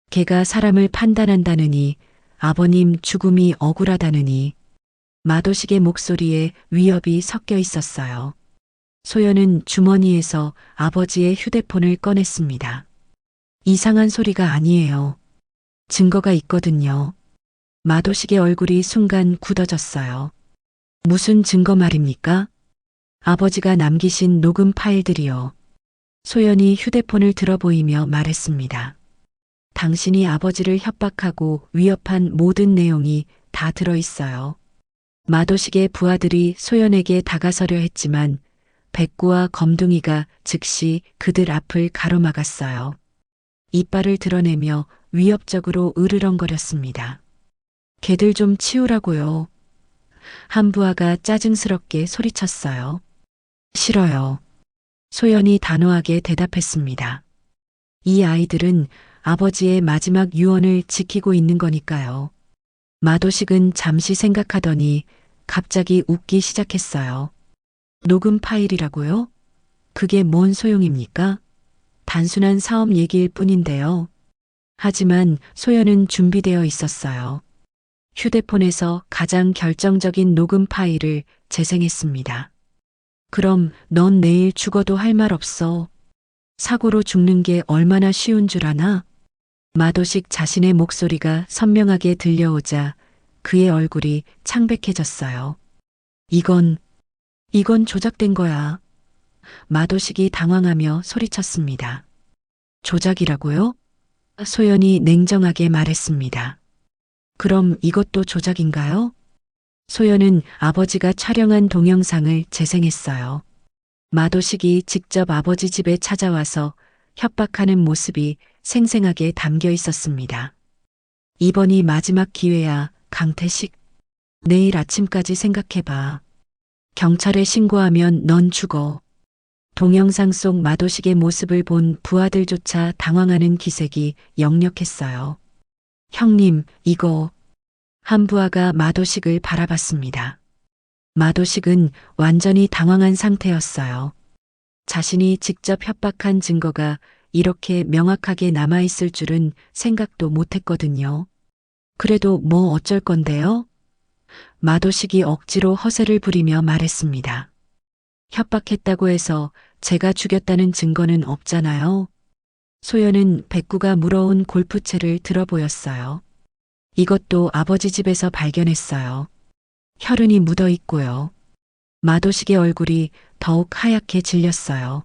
개가 사람을 판단한다느니 아버님 죽음이 억울하다느니 마도식의 목소리에 위협이 섞여 있었어요. 소연은 주머니에서 아버지의 휴대폰을 꺼냈습니다. 이상한 소리가 아니에요. 증거가 있거든요. 마도식의 얼굴이 순간 굳어졌어요. 무슨 증거 말입니까? 아버지가 남기신 녹음 파일들이요. 소연이 휴대폰을 들어보이며 말했습니다. 당신이 아버지를 협박하고 위협한 모든 내용이 다 들어있어요. 마도식의 부하들이 소연에게 다가서려 했지만 백구와 검둥이가 즉시 그들 앞을 가로막았어요. 이빨을 드러내며 위협적으로 으르렁거렸습니다. 개들 좀 치우라고요. 한 부하가 짜증스럽게 소리쳤어요. 싫어요. 소연이 단호하게 대답했습니다. 이 아이들은 아버지의 마지막 유언을 지키고 있는 거니까요. 마도식은 잠시 생각하더니 갑자기 웃기 시작했어요. 녹음 파일이라고요? 그게 뭔 소용입니까? 단순한 사업 얘기일 뿐인데요. 하지만 소연은 준비되어 있었어요. 휴대폰에서 가장 결정적인 녹음 파일을 재생했습니다. 그럼 넌 내일 죽어도 할 말 없어. 사고로 죽는 게 얼마나 쉬운 줄 아나? 마도식 자신의 목소리가 선명하게 들려오자 그의 얼굴이 창백해졌어요. 이건 조작된 거야. 마도식이 당황하며 소리쳤습니다. 조작이라고요? 소연이 냉정하게 말했습니다. 그럼 이것도 조작인가요? 소연은 아버지가 촬영한 동영상을 재생했어요. 마도식이 직접 아버지 집에 찾아와서 협박하는 모습이 생생하게 담겨 있었습니다. 이번이 마지막 기회야, 강태식. 내일 아침까지 생각해봐. 경찰에 신고하면 넌 죽어. 동영상 속 마도식의 모습을 본 부하들조차 당황하는 기색이 역력했어요. 형님, 이거. 한 부하가 마도식을 바라봤습니다. 마도식은 완전히 당황한 상태였어요. 자신이 직접 협박한 증거가 이렇게 명확하게 남아있을 줄은 생각도 못했거든요. 그래도 뭐 어쩔 건데요? 마도식이 억지로 허세를 부리며 말했습니다. 협박했다고 해서 제가 죽였다는 증거는 없잖아요. 소연은 백구가 물어온 골프채를 들어보였어요. 이것도 아버지 집에서 발견했어요. 혈흔이 묻어 있고요. 마도식의 얼굴이 더욱 하얗게 질렸어요.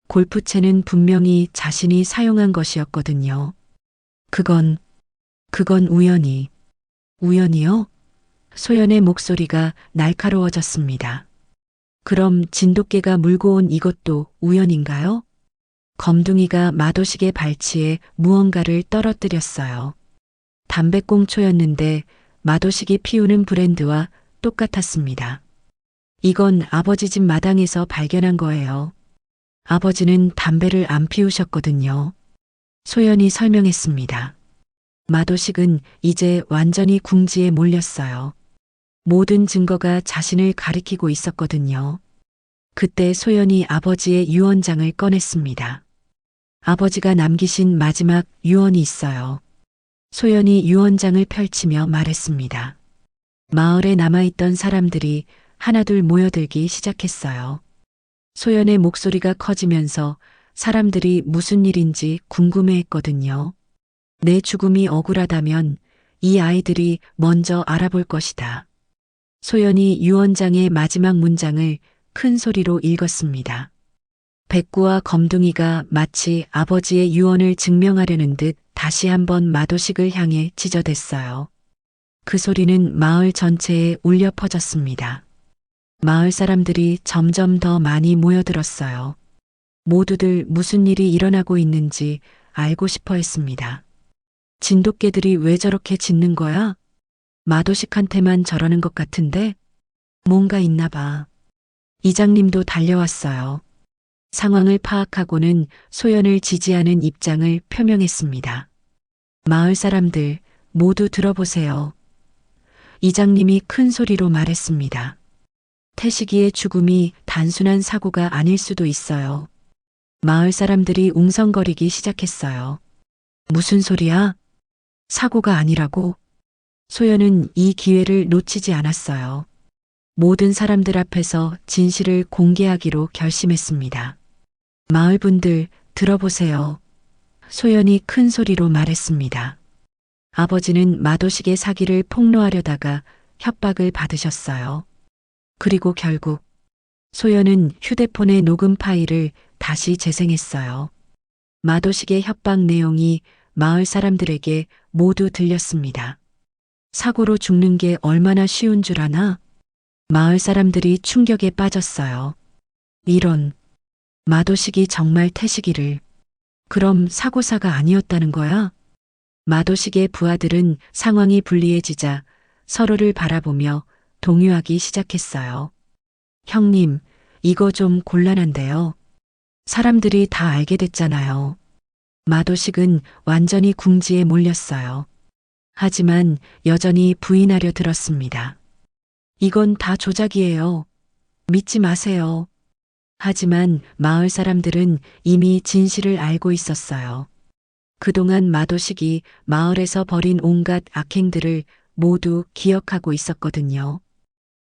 골프채는 분명히 자신이 사용한 것이었거든요. 그건 우연이요? 소연의 목소리가 날카로워졌습니다. 그럼 진돗개가 물고 온 이것도 우연인가요? 검둥이가 마도식의 발치에 무언가를 떨어뜨렸어요. 담배꽁초였는데 마도식이 피우는 브랜드와 똑같았습니다. 이건 아버지 집 마당에서 발견한 거예요. 아버지는 담배를 안 피우셨거든요. 소연이 설명했습니다. 마도식은 이제 완전히 궁지에 몰렸어요. 모든 증거가 자신을 가리키고 있었거든요. 그때 소연이 아버지의 유언장을 꺼냈습니다. 아버지가 남기신 마지막 유언이 있어요. 소연이 유언장을 펼치며 말했습니다. 마을에 남아있던 사람들이 하나둘 모여들기 시작했어요. 소연의 목소리가 커지면서 사람들이 무슨 일인지 궁금해했거든요. 내 죽음이 억울하다면 이 아이들이 먼저 알아볼 것이다. 소연이 유언장의 마지막 문장을 큰 소리로 읽었습니다. 백구와 검둥이가 마치 아버지의 유언을 증명하려는 듯 다시 한번 마도식을 향해 지저댔어요. 그 소리는 마을 전체에 울려 퍼졌습니다. 마을 사람들이 점점 더 많이 모여들었어요. 모두들 무슨 일이 일어나고 있는지 알고 싶어 했습니다. 진돗개들이 왜 저렇게 짖는 거야? 마도식한테만 저러는 것 같은데? 뭔가 있나 봐. 이장님도 달려왔어요. 상황을 파악하고는 소연을 지지하는 입장을 표명했습니다. 마을 사람들 모두 들어보세요. 이장님이 큰 소리로 말했습니다. 태식이의 죽음이 단순한 사고가 아닐 수도 있어요. 마을 사람들이 웅성거리기 시작했어요. 무슨 소리야? 사고가 아니라고? 소연은 이 기회를 놓치지 않았어요. 모든 사람들 앞에서 진실을 공개하기로 결심했습니다. 마을 분들 들어보세요. 소연이 큰 소리로 말했습니다. 아버지는 마도식의 사기를 폭로하려다가 협박을 받으셨어요. 그리고 결국 소연은 휴대폰의 녹음 파일을 다시 재생했어요. 마도식의 협박 내용이 마을 사람들에게 모두 들렸습니다. 사고로 죽는 게 얼마나 쉬운 줄 아나? 마을 사람들이 충격에 빠졌어요. 이런, 마도식이 정말 태식이를. 그럼 사고사가 아니었다는 거야? 마도식의 부하들은 상황이 불리해지자 서로를 바라보며 동요하기 시작했어요. 형님, 이거 좀 곤란한데요. 사람들이 다 알게 됐잖아요. 마도식은 완전히 궁지에 몰렸어요. 하지만 여전히 부인하려 들었습니다. 이건 다 조작이에요. 믿지 마세요. 하지만 마을 사람들은 이미 진실을 알고 있었어요. 그동안 마도식이 마을에서 벌인 온갖 악행들을 모두 기억하고 있었거든요.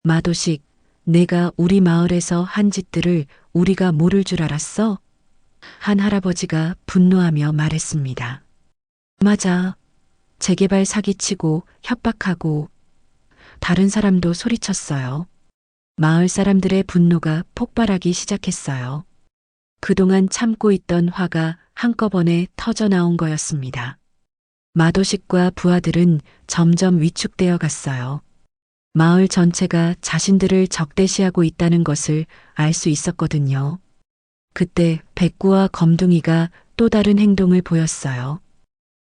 마도식, 내가 우리 마을에서 한 짓들을 우리가 모를 줄 알았어? 한 할아버지가 분노하며 말했습니다. 맞아. 재개발 사기치고 협박하고. 다른 사람도 소리쳤어요. 마을 사람들의 분노가 폭발하기 시작했어요. 그동안 참고 있던 화가 한꺼번에 터져 나온 거였습니다. 마도식과 부하들은 점점 위축되어 갔어요. 마을 전체가 자신들을 적대시하고 있다는 것을 알 수 있었거든요. 그때 백구와 검둥이가 또 다른 행동을 보였어요.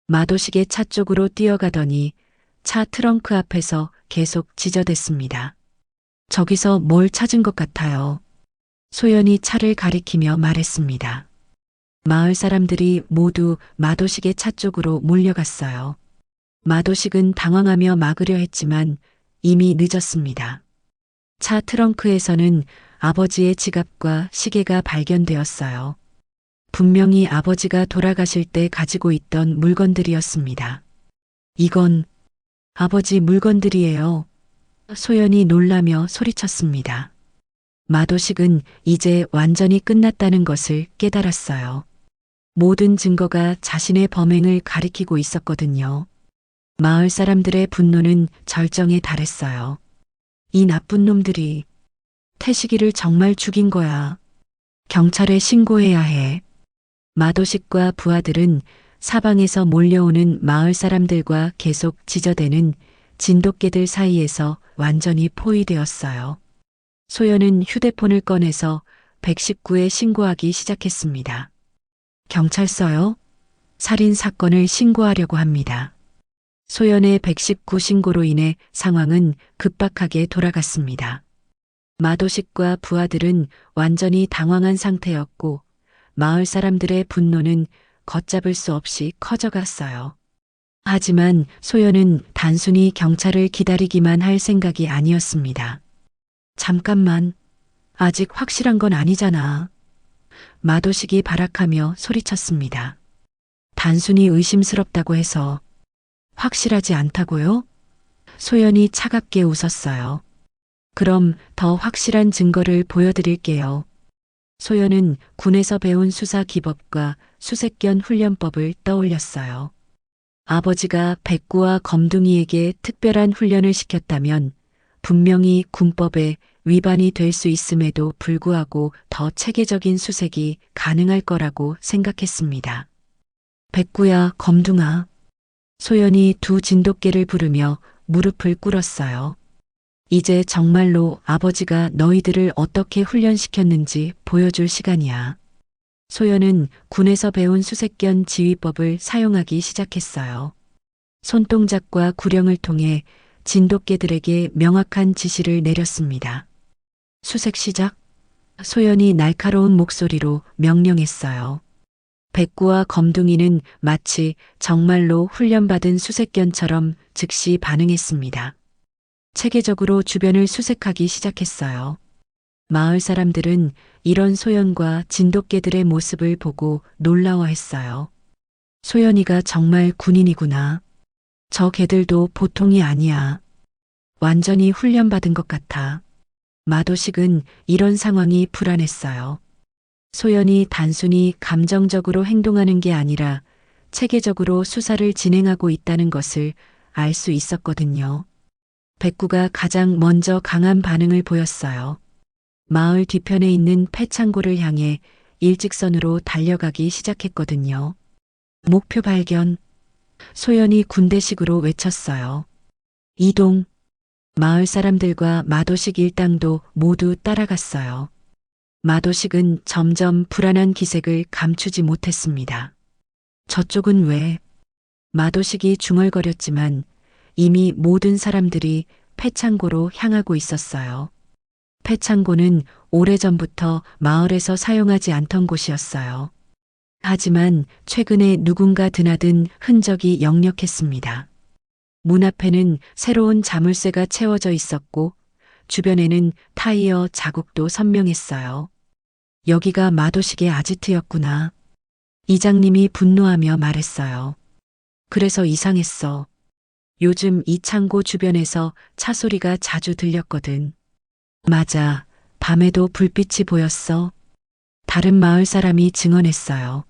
마도식의 차 쪽으로 뛰어가더니 차 트렁크 앞에서 계속 지저댔습니다. 저기서 뭘 찾은 것 같아요. 소연이 차를 가리키며 말했습니다. 마을 사람들이 모두 마도식의 차 쪽으로 몰려갔어요. 마도식은 당황하며 막으려 했지만 이미 늦었습니다. 차 트렁크에서는 아버지의 지갑과 시계가 발견되었어요. 분명히 아버지가 돌아가실 때 가지고 있던 물건들이었습니다. 이건 아버지 물건들이에요. 소연이 놀라며 소리쳤습니다. 마도식은 이제 완전히 끝났다는 것을 깨달았어요. 모든 증거가 자신의 범행을 가리키고 있었거든요. 마을 사람들의 분노는 절정에 달했어요. 이 나쁜 놈들이 태식이를 정말 죽인 거야. 경찰에 신고해야 해. 마도식과 부하들은 사방에서 몰려오는 마을 사람들과 계속 지저대는 진돗개들 사이에서 완전히 포위되었어요. 소연은 휴대폰을 꺼내서 119에 신고하기 시작했습니다. 경찰서요? 살인 사건을 신고하려고 합니다. 소연의 119 신고로 인해 상황은 급박하게 돌아갔습니다. 마도식과 부하들은 완전히 당황한 상태였고 마을 사람들의 분노는 걷잡을 수 없이 커져갔어요. 하지만 소연은 단순히 경찰을 기다리기만 할 생각이 아니었습니다. 잠깐만, 아직 확실한 건 아니잖아. 마도식이 발악하며 소리쳤습니다. 단순히 의심스럽다고 해서 확실하지 않다고요? 소연이 차갑게 웃었어요. 그럼 더 확실한 증거를 보여드릴게요. 소연은 군에서 배운 수사 기법과 수색견 훈련법을 떠올렸어요. 아버지가 백구와 검둥이에게 특별한 훈련을 시켰다면 분명히 군법에 위반이 될 수 있음에도 불구하고 더 체계적인 수색이 가능할 거라고 생각했습니다. 백구야, 검둥아. 소연이 두 진돗개를 부르며 무릎을 꿇었어요. 이제 정말로 아버지가 너희들을 어떻게 훈련시켰는지 보여줄 시간이야. 소연은 군에서 배운 수색견 지휘법을 사용하기 시작했어요. 손동작과 구령을 통해 진돗개들에게 명확한 지시를 내렸습니다. 수색 시작. 소연이 날카로운 목소리로 명령했어요. 백구와 검둥이는 마치 정말로 훈련받은 수색견처럼 즉시 반응했습니다. 체계적으로 주변을 수색하기 시작했어요. 마을 사람들은 이런 소연과 진돗개들의 모습을 보고 놀라워했어요. 소연이가 정말 군인이구나. 저 개들도 보통이 아니야. 완전히 훈련받은 것 같아. 마도식은 이런 상황이 불안했어요. 소연이 단순히 감정적으로 행동하는 게 아니라 체계적으로 수사를 진행하고 있다는 것을 알 수 있었거든요. 백구가 가장 먼저 강한 반응을 보였어요. 마을 뒤편에 있는 폐창고를 향해 일직선으로 달려가기 시작했거든요. 목표 발견. 소연이 군대식으로 외쳤어요. 이동. 마을 사람들과 마도식 일당도 모두 따라갔어요. 마도식은 점점 불안한 기색을 감추지 못했습니다. 저쪽은 왜? 마도식이 중얼거렸지만 이미 모든 사람들이 폐창고로 향하고 있었어요. 폐창고는 오래전부터 마을에서 사용하지 않던 곳이었어요. 하지만 최근에 누군가 드나든 흔적이 역력했습니다. 문 앞에는 새로운 자물쇠가 채워져 있었고 주변에는 타이어 자국도 선명했어요. 여기가 마도식의 아지트였구나. 이장님이 분노하며 말했어요. 그래서 이상했어. 요즘 이 창고 주변에서 차 소리가 자주 들렸거든. 맞아. 밤에도 불빛이 보였어. 다른 마을 사람이 증언했어요.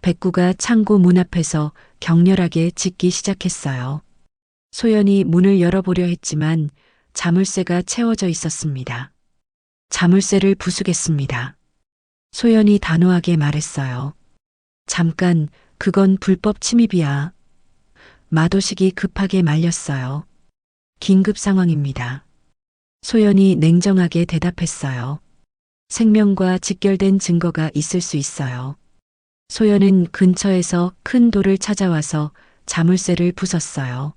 백구가 창고 문 앞에서 격렬하게 짖기 시작했어요. 소연이 문을 열어보려 했지만 자물쇠가 채워져 있었습니다. 자물쇠를 부수겠습니다. 소연이 단호하게 말했어요. 잠깐, 그건 불법 침입이야. 마도식이 급하게 말렸어요. 긴급 상황입니다. 소연이 냉정하게 대답했어요. 생명과 직결된 증거가 있을 수 있어요. 소연은 근처에서 큰 돌을 찾아와서 자물쇠를 부쉈어요.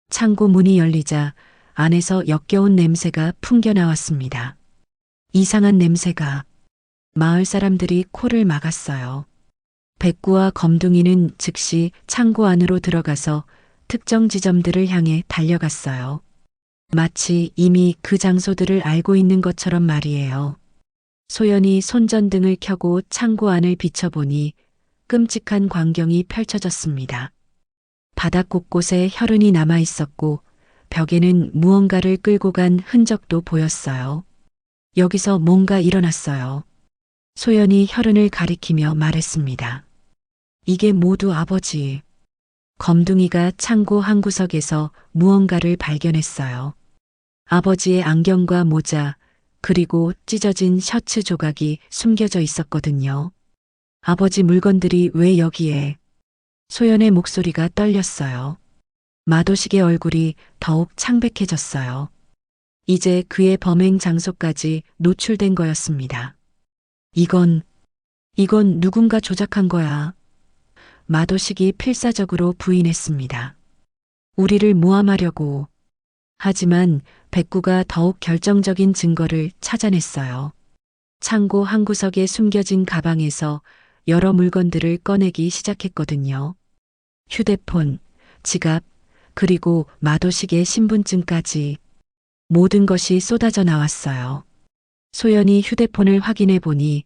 창고 문이 열리자 안에서 역겨운 냄새가 풍겨 나왔습니다. 이상한 냄새가. 마을 사람들이 코를 막았어요. 백구와 검둥이는 즉시 창고 안으로 들어가서 특정 지점들을 향해 달려갔어요. 마치 이미 그 장소들을 알고 있는 것처럼 말이에요. 소연이 손전등을 켜고 창고 안을 비춰보니 끔찍한 광경이 펼쳐졌습니다. 바닥 곳곳에 혈흔이 남아 있었고 벽에는 무언가를 끌고 간 흔적도 보였어요. 여기서 뭔가 일어났어요. 소연이 혈흔을 가리키며 말했습니다. 이게 모두 아버지. 검둥이가 창고 한 구석에서 무언가를 발견했어요. 아버지의 안경과 모자, 그리고 찢어진 셔츠 조각이 숨겨져 있었거든요. 아버지 물건들이 왜 여기에? 소연의 목소리가 떨렸어요. 마도식의 얼굴이 더욱 창백해졌어요. 이제 그의 범행 장소까지 노출된 거였습니다. 이건 누군가 조작한 거야. 마도식이 필사적으로 부인했습니다. 우리를 모함하려고. 하지만 백구가 더욱 결정적인 증거를 찾아냈어요. 창고 한 구석에 숨겨진 가방에서 여러 물건들을 꺼내기 시작했거든요. 휴대폰, 지갑, 그리고 마도식의 신분증까지 모든 것이 쏟아져 나왔어요. 소연이 휴대폰을 확인해 보니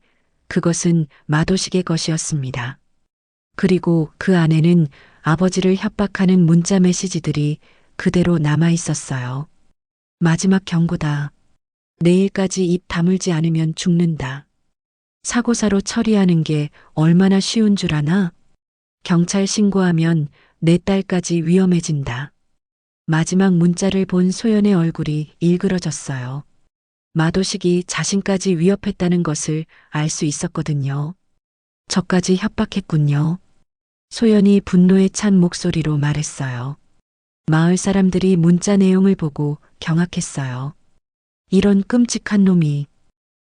그것은 마도식의 것이었습니다. 그리고 그 안에는 아버지를 협박하는 문자 메시지들이 그대로 남아 있었어요. 마지막 경고다. 내일까지 입 다물지 않으면 죽는다. 사고사로 처리하는 게 얼마나 쉬운 줄 아나? 경찰 신고하면 내 딸까지 위험해진다. 마지막 문자를 본 소연의 얼굴이 일그러졌어요. 마도식이 자신까지 위협했다는 것을 알 수 있었거든요. 저까지 협박했군요. 소연이 분노에 찬 목소리로 말했어요. 마을 사람들이 문자 내용을 보고 경악했어요. 이런 끔찍한 놈이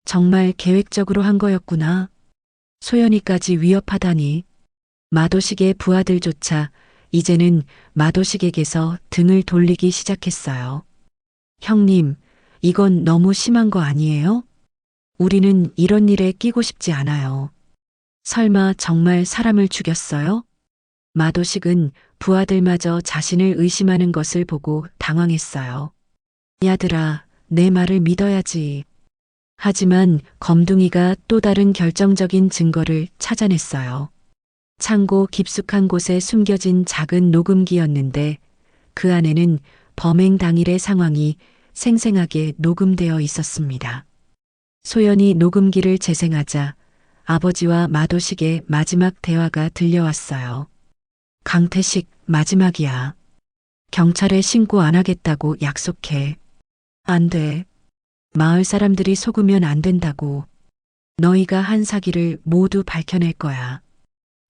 정말 계획적으로 한 거였구나. 소연이까지 위협하다니. 마도식의 부하들조차 이제는 마도식에게서 등을 돌리기 시작했어요. 형님, 이건 너무 심한 거 아니에요? 우리는 이런 일에 끼고 싶지 않아요. 설마 정말 사람을 죽였어요? 마도식은 부하들마저 자신을 의심하는 것을 보고 당황했어요. 야들아, 내 말을 믿어야지. 하지만 검둥이가 또 다른 결정적인 증거를 찾아냈어요. 창고 깊숙한 곳에 숨겨진 작은 녹음기였는데 그 안에는 범행 당일의 상황이 생생하게 녹음되어 있었습니다. 소연이 녹음기를 재생하자 아버지와 마도식의 마지막 대화가 들려왔어요. 강태식, 마지막이야. 경찰에 신고 안 하겠다고 약속해. 안 돼. 마을 사람들이 속으면 안 된다고. 너희가 한 사기를 모두 밝혀낼 거야.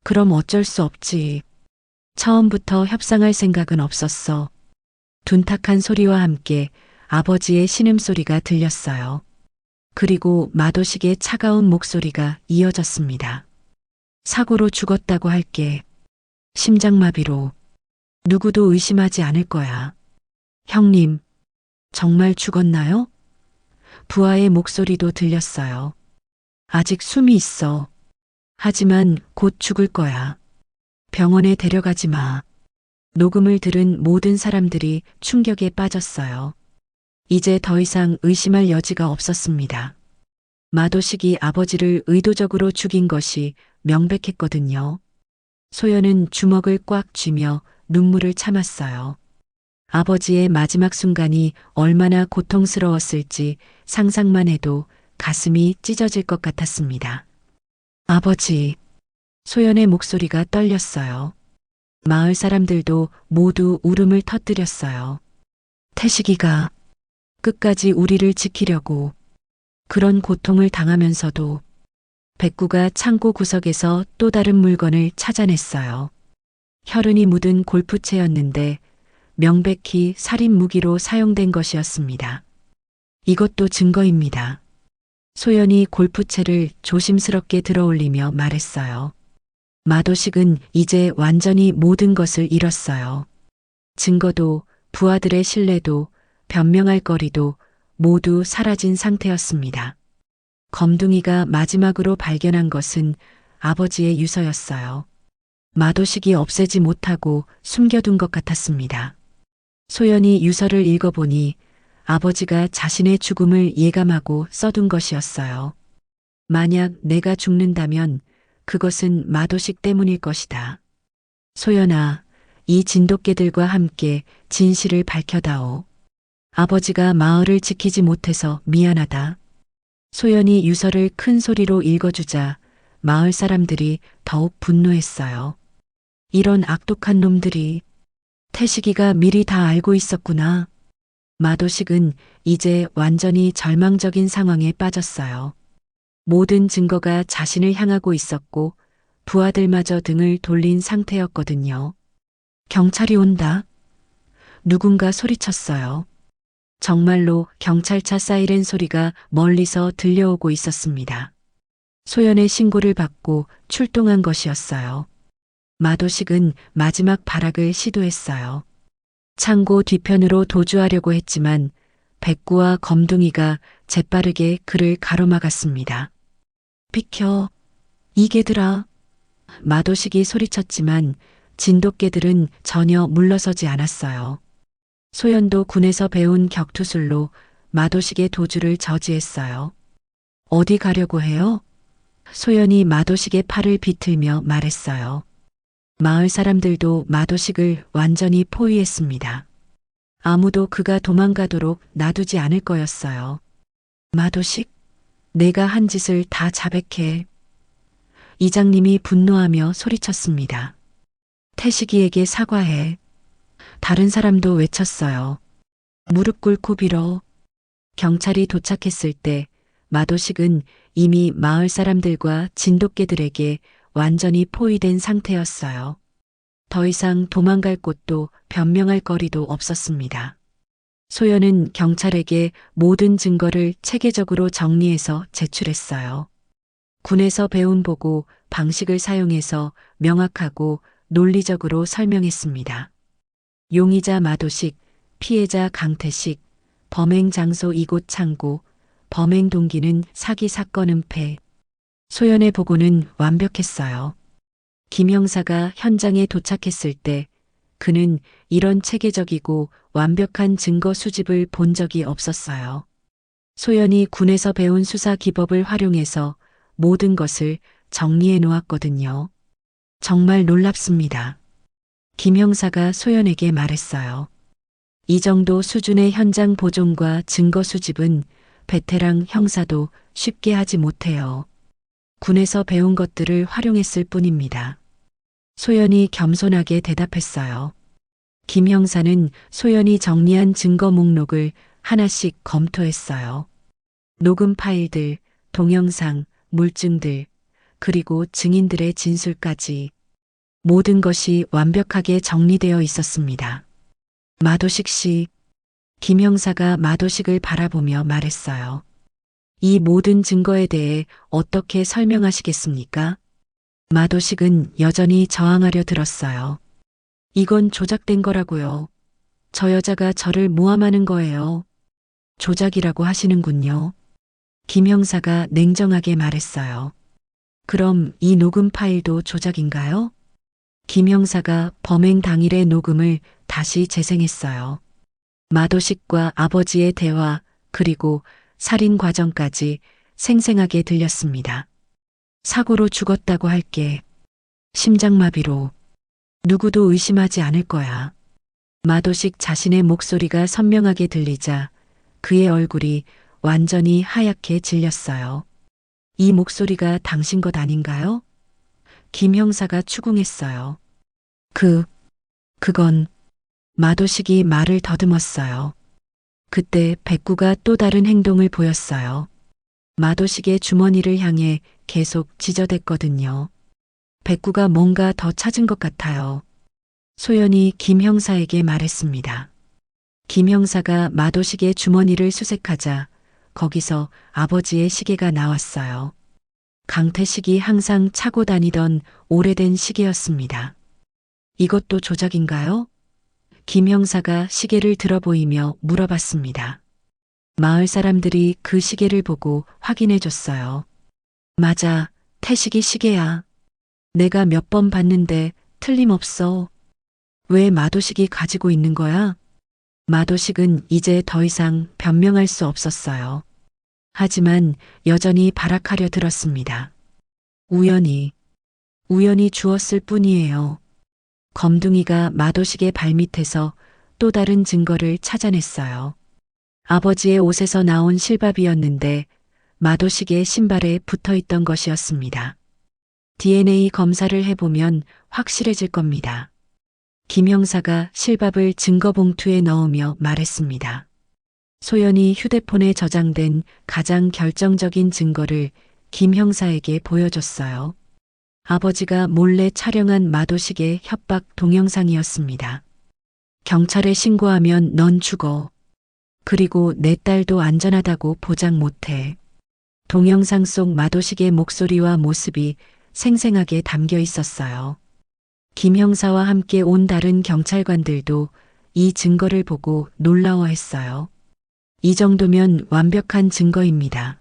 그럼 어쩔 수 없지. 처음부터 협상할 생각은 없었어. 둔탁한 소리와 함께 아버지의 신음소리가 들렸어요. 그리고 마도식의 차가운 목소리가 이어졌습니다. 사고로 죽었다고 할게. 심장마비로. 누구도 의심하지 않을 거야. 형님, 정말 죽었나요? 부하의 목소리도 들렸어요. 아직 숨이 있어. 하지만 곧 죽을 거야. 병원에 데려가지 마. 녹음을 들은 모든 사람들이 충격에 빠졌어요. 이제 더 이상 의심할 여지가 없었습니다. 마도식이 아버지를 의도적으로 죽인 것이 명백했거든요. 소연은 주먹을 꽉 쥐며 눈물을 참았어요. 아버지의 마지막 순간이 얼마나 고통스러웠을지 상상만 해도 가슴이 찢어질 것 같았습니다. 아버지, 소연의 목소리가 떨렸어요. 마을 사람들도 모두 울음을 터뜨렸어요. 태식이가 끝까지 우리를 지키려고 그런 고통을 당하면서도. 백구가 창고 구석에서 또 다른 물건을 찾아냈어요. 혈흔이 묻은 골프채였는데 명백히 살인 무기로 사용된 것이었습니다. 이것도 증거입니다. 소연이 골프채를 조심스럽게 들어올리며 말했어요. 마도식은 이제 완전히 모든 것을 잃었어요. 증거도, 부하들의 신뢰도, 변명할 거리도 모두 사라진 상태였습니다. 검둥이가 마지막으로 발견한 것은 아버지의 유서였어요. 마도식이 없애지 못하고 숨겨둔 것 같았습니다. 소연이 유서를 읽어보니 아버지가 자신의 죽음을 예감하고 써둔 것이었어요. 만약 내가 죽는다면 그것은 마도식 때문일 것이다. 소연아, 이 진돗개들과 함께 진실을 밝혀다오. 아버지가 마을을 지키지 못해서 미안하다. 소연이 유서를 큰 소리로 읽어주자 마을 사람들이 더욱 분노했어요. 이런 악독한 놈들이. 태식이가 미리 다 알고 있었구나. 마도식은 이제 완전히 절망적인 상황에 빠졌어요. 모든 증거가 자신을 향하고 있었고 부하들마저 등을 돌린 상태였거든요. 경찰이 온다. 누군가 소리쳤어요. 정말로 경찰차 사이렌 소리가 멀리서 들려오고 있었습니다. 소연의 신고를 받고 출동한 것이었어요. 마도식은 마지막 발악을 시도했어요. 창고 뒤편으로 도주하려고 했지만 백구와 검둥이가 재빠르게 그를 가로막았습니다. 비켜, 이개들아. 마도식이 소리쳤지만 진돗개들은 전혀 물러서지 않았어요. 소연도 군에서 배운 격투술로 마도식의 도주를 저지했어요. 어디 가려고 해요? 소연이 마도식의 팔을 비틀며 말했어요. 마을 사람들도 마도식을 완전히 포위했습니다. 아무도 그가 도망가도록 놔두지 않을 거였어요. 마도식, 내가 한 짓을 다 자백해. 이장님이 분노하며 소리쳤습니다. 태식이에게 사과해. 다른 사람도 외쳤어요. 무릎 꿇고 빌어. 경찰이 도착했을 때 마도식은 이미 마을 사람들과 진돗개들에게 완전히 포위된 상태였어요. 더 이상 도망갈 곳도 변명할 거리도 없었습니다. 소연은 경찰에게 모든 증거를 체계적으로 정리해서 제출했어요. 군에서 배운 보고 방식을 사용해서 명확하고 논리적으로 설명했습니다. 용의자 마도식, 피해자 강태식, 범행 장소 이곳 창고, 범행 동기는 사기 사건 은폐. 소연의 보고는 완벽했어요. 김 형사가 현장에 도착했을 때 그는 이런 체계적이고 완벽한 증거 수집을 본 적이 없었어요. 소연이 군에서 배운 수사 기법을 활용해서 모든 것을 정리해 놓았거든요. 정말 놀랍습니다. 김 형사가 소연에게 말했어요. 이 정도 수준의 현장 보존과 증거 수집은 베테랑 형사도 쉽게 하지 못해요. 군에서 배운 것들을 활용했을 뿐입니다. 소연이 겸손하게 대답했어요. 김 형사는 소연이 정리한 증거 목록을 하나씩 검토했어요. 녹음 파일들, 동영상, 물증들, 그리고 증인들의 진술까지 모든 것이 완벽하게 정리되어 있었습니다. 마도식 씨, 김 형사가 마도식을 바라보며 말했어요. 이 모든 증거에 대해 어떻게 설명하시겠습니까? 마도식은 여전히 저항하려 들었어요. 이건 조작된 거라고요. 저 여자가 저를 모함하는 거예요. 조작이라고 하시는군요. 김 형사가 냉정하게 말했어요. 그럼 이 녹음 파일도 조작인가요? 김 형사가 범행 당일의 녹음을 다시 재생했어요. 마도식과 아버지의 대화 그리고 살인 과정까지 생생하게 들렸습니다. 사고로 죽었다고 할게. 심장마비로. 누구도 의심하지 않을 거야. 마도식 자신의 목소리가 선명하게 들리자 그의 얼굴이 완전히 하얗게 질렸어요. 이 목소리가 당신 것 아닌가요? 김 형사가 추궁했어요. 그건 마도식이 말을 더듬었어요. 그때 백구가 또 다른 행동을 보였어요. 마도식의 주머니를 향해 계속 지저댔거든요. 백구가 뭔가 더 찾은 것 같아요. 소연이 김 형사에게 말했습니다. 김 형사가 마도식의 주머니를 수색하자 거기서 아버지의 시계가 나왔어요. 강태식이 항상 차고 다니던 오래된 시계였습니다. 이것도 조작인가요? 김 형사가 시계를 들어 보이며 물어봤습니다. 마을 사람들이 그 시계를 보고 확인해 줬어요. 맞아, 태식이 시계야. 내가 몇 번 봤는데 틀림없어. 왜 마도식이 가지고 있는 거야? 마도식은 이제 더 이상 변명할 수 없었어요. 하지만 여전히 발악하려 들었습니다. 우연히 주었을 뿐이에요. 검둥이가 마도식의 발밑에서 또 다른 증거를 찾아냈어요. 아버지의 옷에서 나온 실밥이었는데 마도식의 신발에 붙어 있던 것이었습니다. DNA 검사를 해보면 확실해질 겁니다. 김 형사가 실밥을 증거 봉투에 넣으며 말했습니다. 소연이 휴대폰에 저장된 가장 결정적인 증거를 김 형사에게 보여줬어요. 아버지가 몰래 촬영한 마도식의 협박 동영상이었습니다. 경찰에 신고하면 넌 죽어. 그리고 내 딸도 안전하다고 보장 못해. 동영상 속 마도식의 목소리와 모습이 생생하게 담겨 있었어요. 김 형사와 함께 온 다른 경찰관들도 이 증거를 보고 놀라워했어요. 이 정도면 완벽한 증거입니다.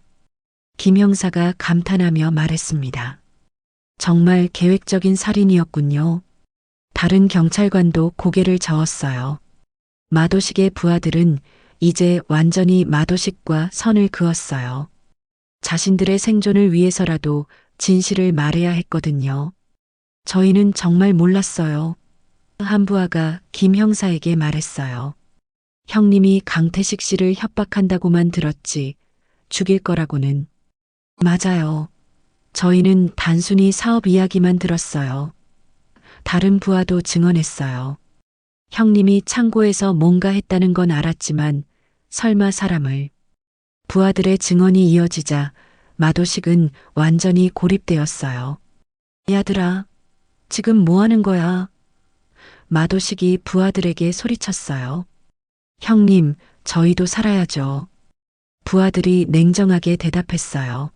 김 형사가 감탄하며 말했습니다. 정말 계획적인 살인이었군요. 다른 경찰관도 고개를 저었어요. 마도식의 부하들은 이제 완전히 마도식과 선을 그었어요. 자신들의 생존을 위해서라도 진실을 말해야 했거든요. 저희는 정말 몰랐어요. 한 부하가 김 형사에게 말했어요. 형님이 강태식 씨를 협박한다고만 들었지 죽일 거라고는. 맞아요. 저희는 단순히 사업 이야기만 들었어요. 다른 부하도 증언했어요. 형님이 창고에서 뭔가 했다는 건 알았지만 설마 사람을. 부하들의 증언이 이어지자 마도식은 완전히 고립되었어요. 야들아, 지금 뭐 하는 거야? 마도식이 부하들에게 소리쳤어요. 형님, 저희도 살아야죠. 부하들이 냉정하게 대답했어요.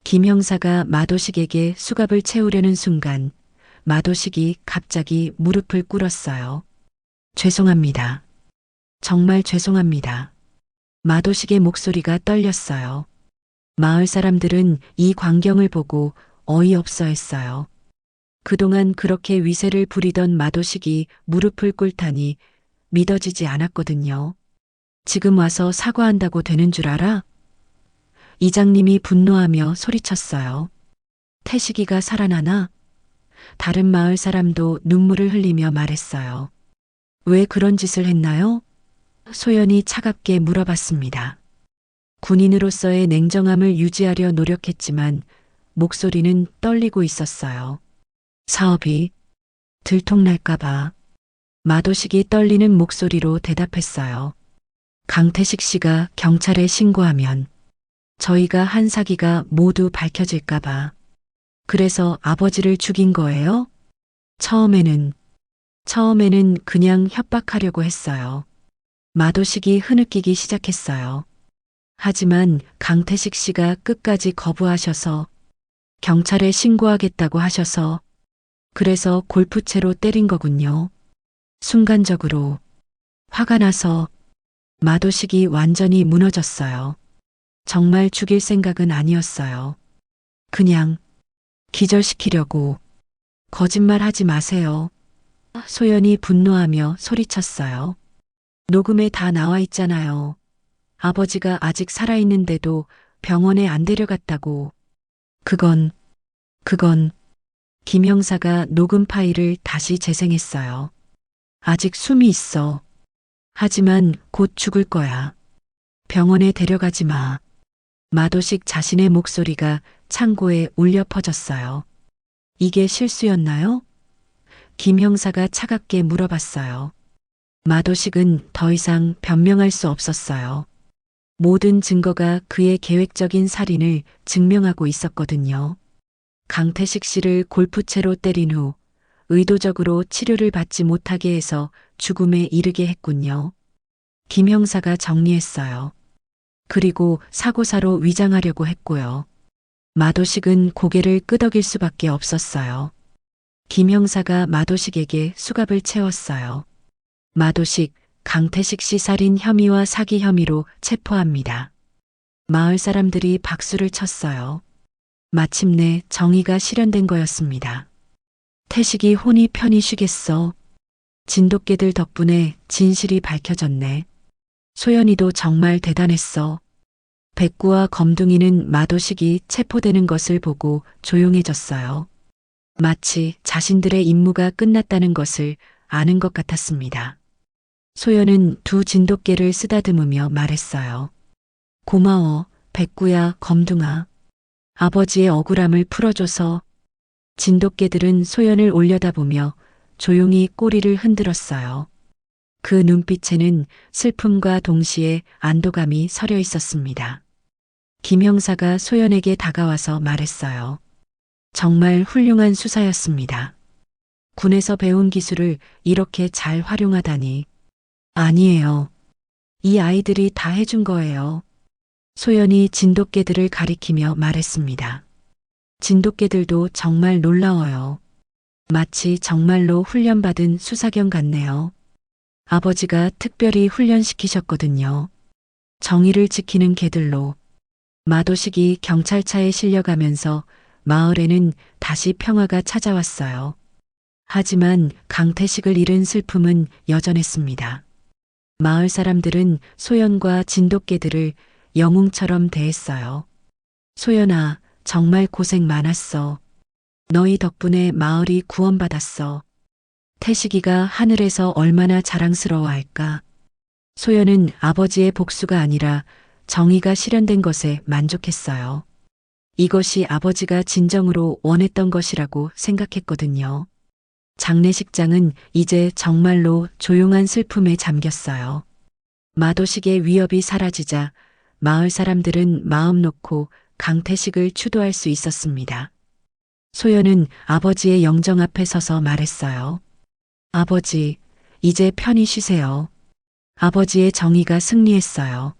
김 형사가 마도식에게 수갑을 채우려는 순간 마도식이 갑자기 무릎을 꿇었어요. 죄송합니다. 정말 죄송합니다. 마도식의 목소리가 떨렸어요. 마을 사람들은 이 광경을 보고 어이없어 했어요. 그동안 그렇게 위세를 부리던 마도식이 무릎을 꿇다니 믿어지지 않았거든요. 지금 와서 사과한다고 되는 줄 알아? 이장님이 분노하며 소리쳤어요. 태식이가 살아나나? 다른 마을 사람도 눈물을 흘리며 말했어요. 왜 그런 짓을 했나요? 소연이 차갑게 물어봤습니다. 군인으로서의 냉정함을 유지하려 노력했지만 목소리는 떨리고 있었어요. 사업이 들통날까봐. 마도식이 떨리는 목소리로 대답했어요. 강태식 씨가 경찰에 신고하면 저희가 한 사기가 모두 밝혀질까봐. 그래서 아버지를 죽인 거예요? 처음에는 그냥 협박하려고 했어요. 마도식이 흐느끼기 시작했어요. 하지만 강태식 씨가 끝까지 거부하셔서 경찰에 신고하겠다고 하셔서 그래서 골프채로 때린 거군요. 순간적으로 화가 나서 마도식이 완전히 무너졌어요. 정말 죽일 생각은 아니었어요. 그냥 기절시키려고. 거짓말 하지 마세요. 소연이 분노하며 소리쳤어요. 녹음에 다 나와 있잖아요. 아버지가 아직 살아있는데도 병원에 안 데려갔다고. 그건 김 형사가 녹음 파일을 다시 재생했어요. 아직 숨이 있어. 하지만 곧 죽을 거야. 병원에 데려가지 마. 마도식 자신의 목소리가 창고에 울려 퍼졌어요. 이게 실수였나요? 김 형사가 차갑게 물어봤어요. 마도식은 더 이상 변명할 수 없었어요. 모든 증거가 그의 계획적인 살인을 증명하고 있었거든요. 강태식 씨를 골프채로 때린 후 의도적으로 치료를 받지 못하게 해서 죽음에 이르게 했군요. 김 형사가 정리했어요. 그리고 사고사로 위장하려고 했고요. 마도식은 고개를 끄덕일 수밖에 없었어요. 김 형사가 마도식에게 수갑을 채웠어요. 마도식, 강태식 씨 살인 혐의와 사기 혐의로 체포합니다. 마을 사람들이 박수를 쳤어요. 마침내 정의가 실현된 거였습니다. 태식이 혼이 편히 쉬겠어. 진돗개들 덕분에 진실이 밝혀졌네. 소연이도 정말 대단했어. 백구와 검둥이는 마도식이 체포되는 것을 보고 조용해졌어요. 마치 자신들의 임무가 끝났다는 것을 아는 것 같았습니다. 소연은 두 진돗개를 쓰다듬으며 말했어요. 고마워, 백구야, 검둥아. 아버지의 억울함을 풀어줘서. 진돗개들은 소연을 올려다보며 조용히 꼬리를 흔들었어요. 그 눈빛에는 슬픔과 동시에 안도감이 서려 있었습니다. 김 형사가 소연에게 다가와서 말했어요. 정말 훌륭한 수사였습니다. 군에서 배운 기술을 이렇게 잘 활용하다니. 아니에요. 이 아이들이 다 해준 거예요. 소연이 진돗개들을 가리키며 말했습니다. 진돗개들도 정말 놀라워요. 마치 정말로 훈련받은 수사견 같네요. 아버지가 특별히 훈련시키셨거든요. 정의를 지키는 개들로. 마도식이 경찰차에 실려가면서 마을에는 다시 평화가 찾아왔어요. 하지만 강태식을 잃은 슬픔은 여전했습니다. 마을 사람들은 소연과 진돗개들을 영웅처럼 대했어요. 소연아, 정말 고생 많았어. 너희 덕분에 마을이 구원받았어. 태식이가 하늘에서 얼마나 자랑스러워할까. 소연은 아버지의 복수가 아니라 정의가 실현된 것에 만족했어요. 이것이 아버지가 진정으로 원했던 것이라고 생각했거든요. 장례식장은 이제 정말로 조용한 슬픔에 잠겼어요. 마도식의 위협이 사라지자 마을 사람들은 마음 놓고 강태식을 추도할 수 있었습니다. 소연은 아버지의 영정 앞에 서서 말했어요. 아버지, 이제 편히 쉬세요. 아버지의 정의가 승리했어요.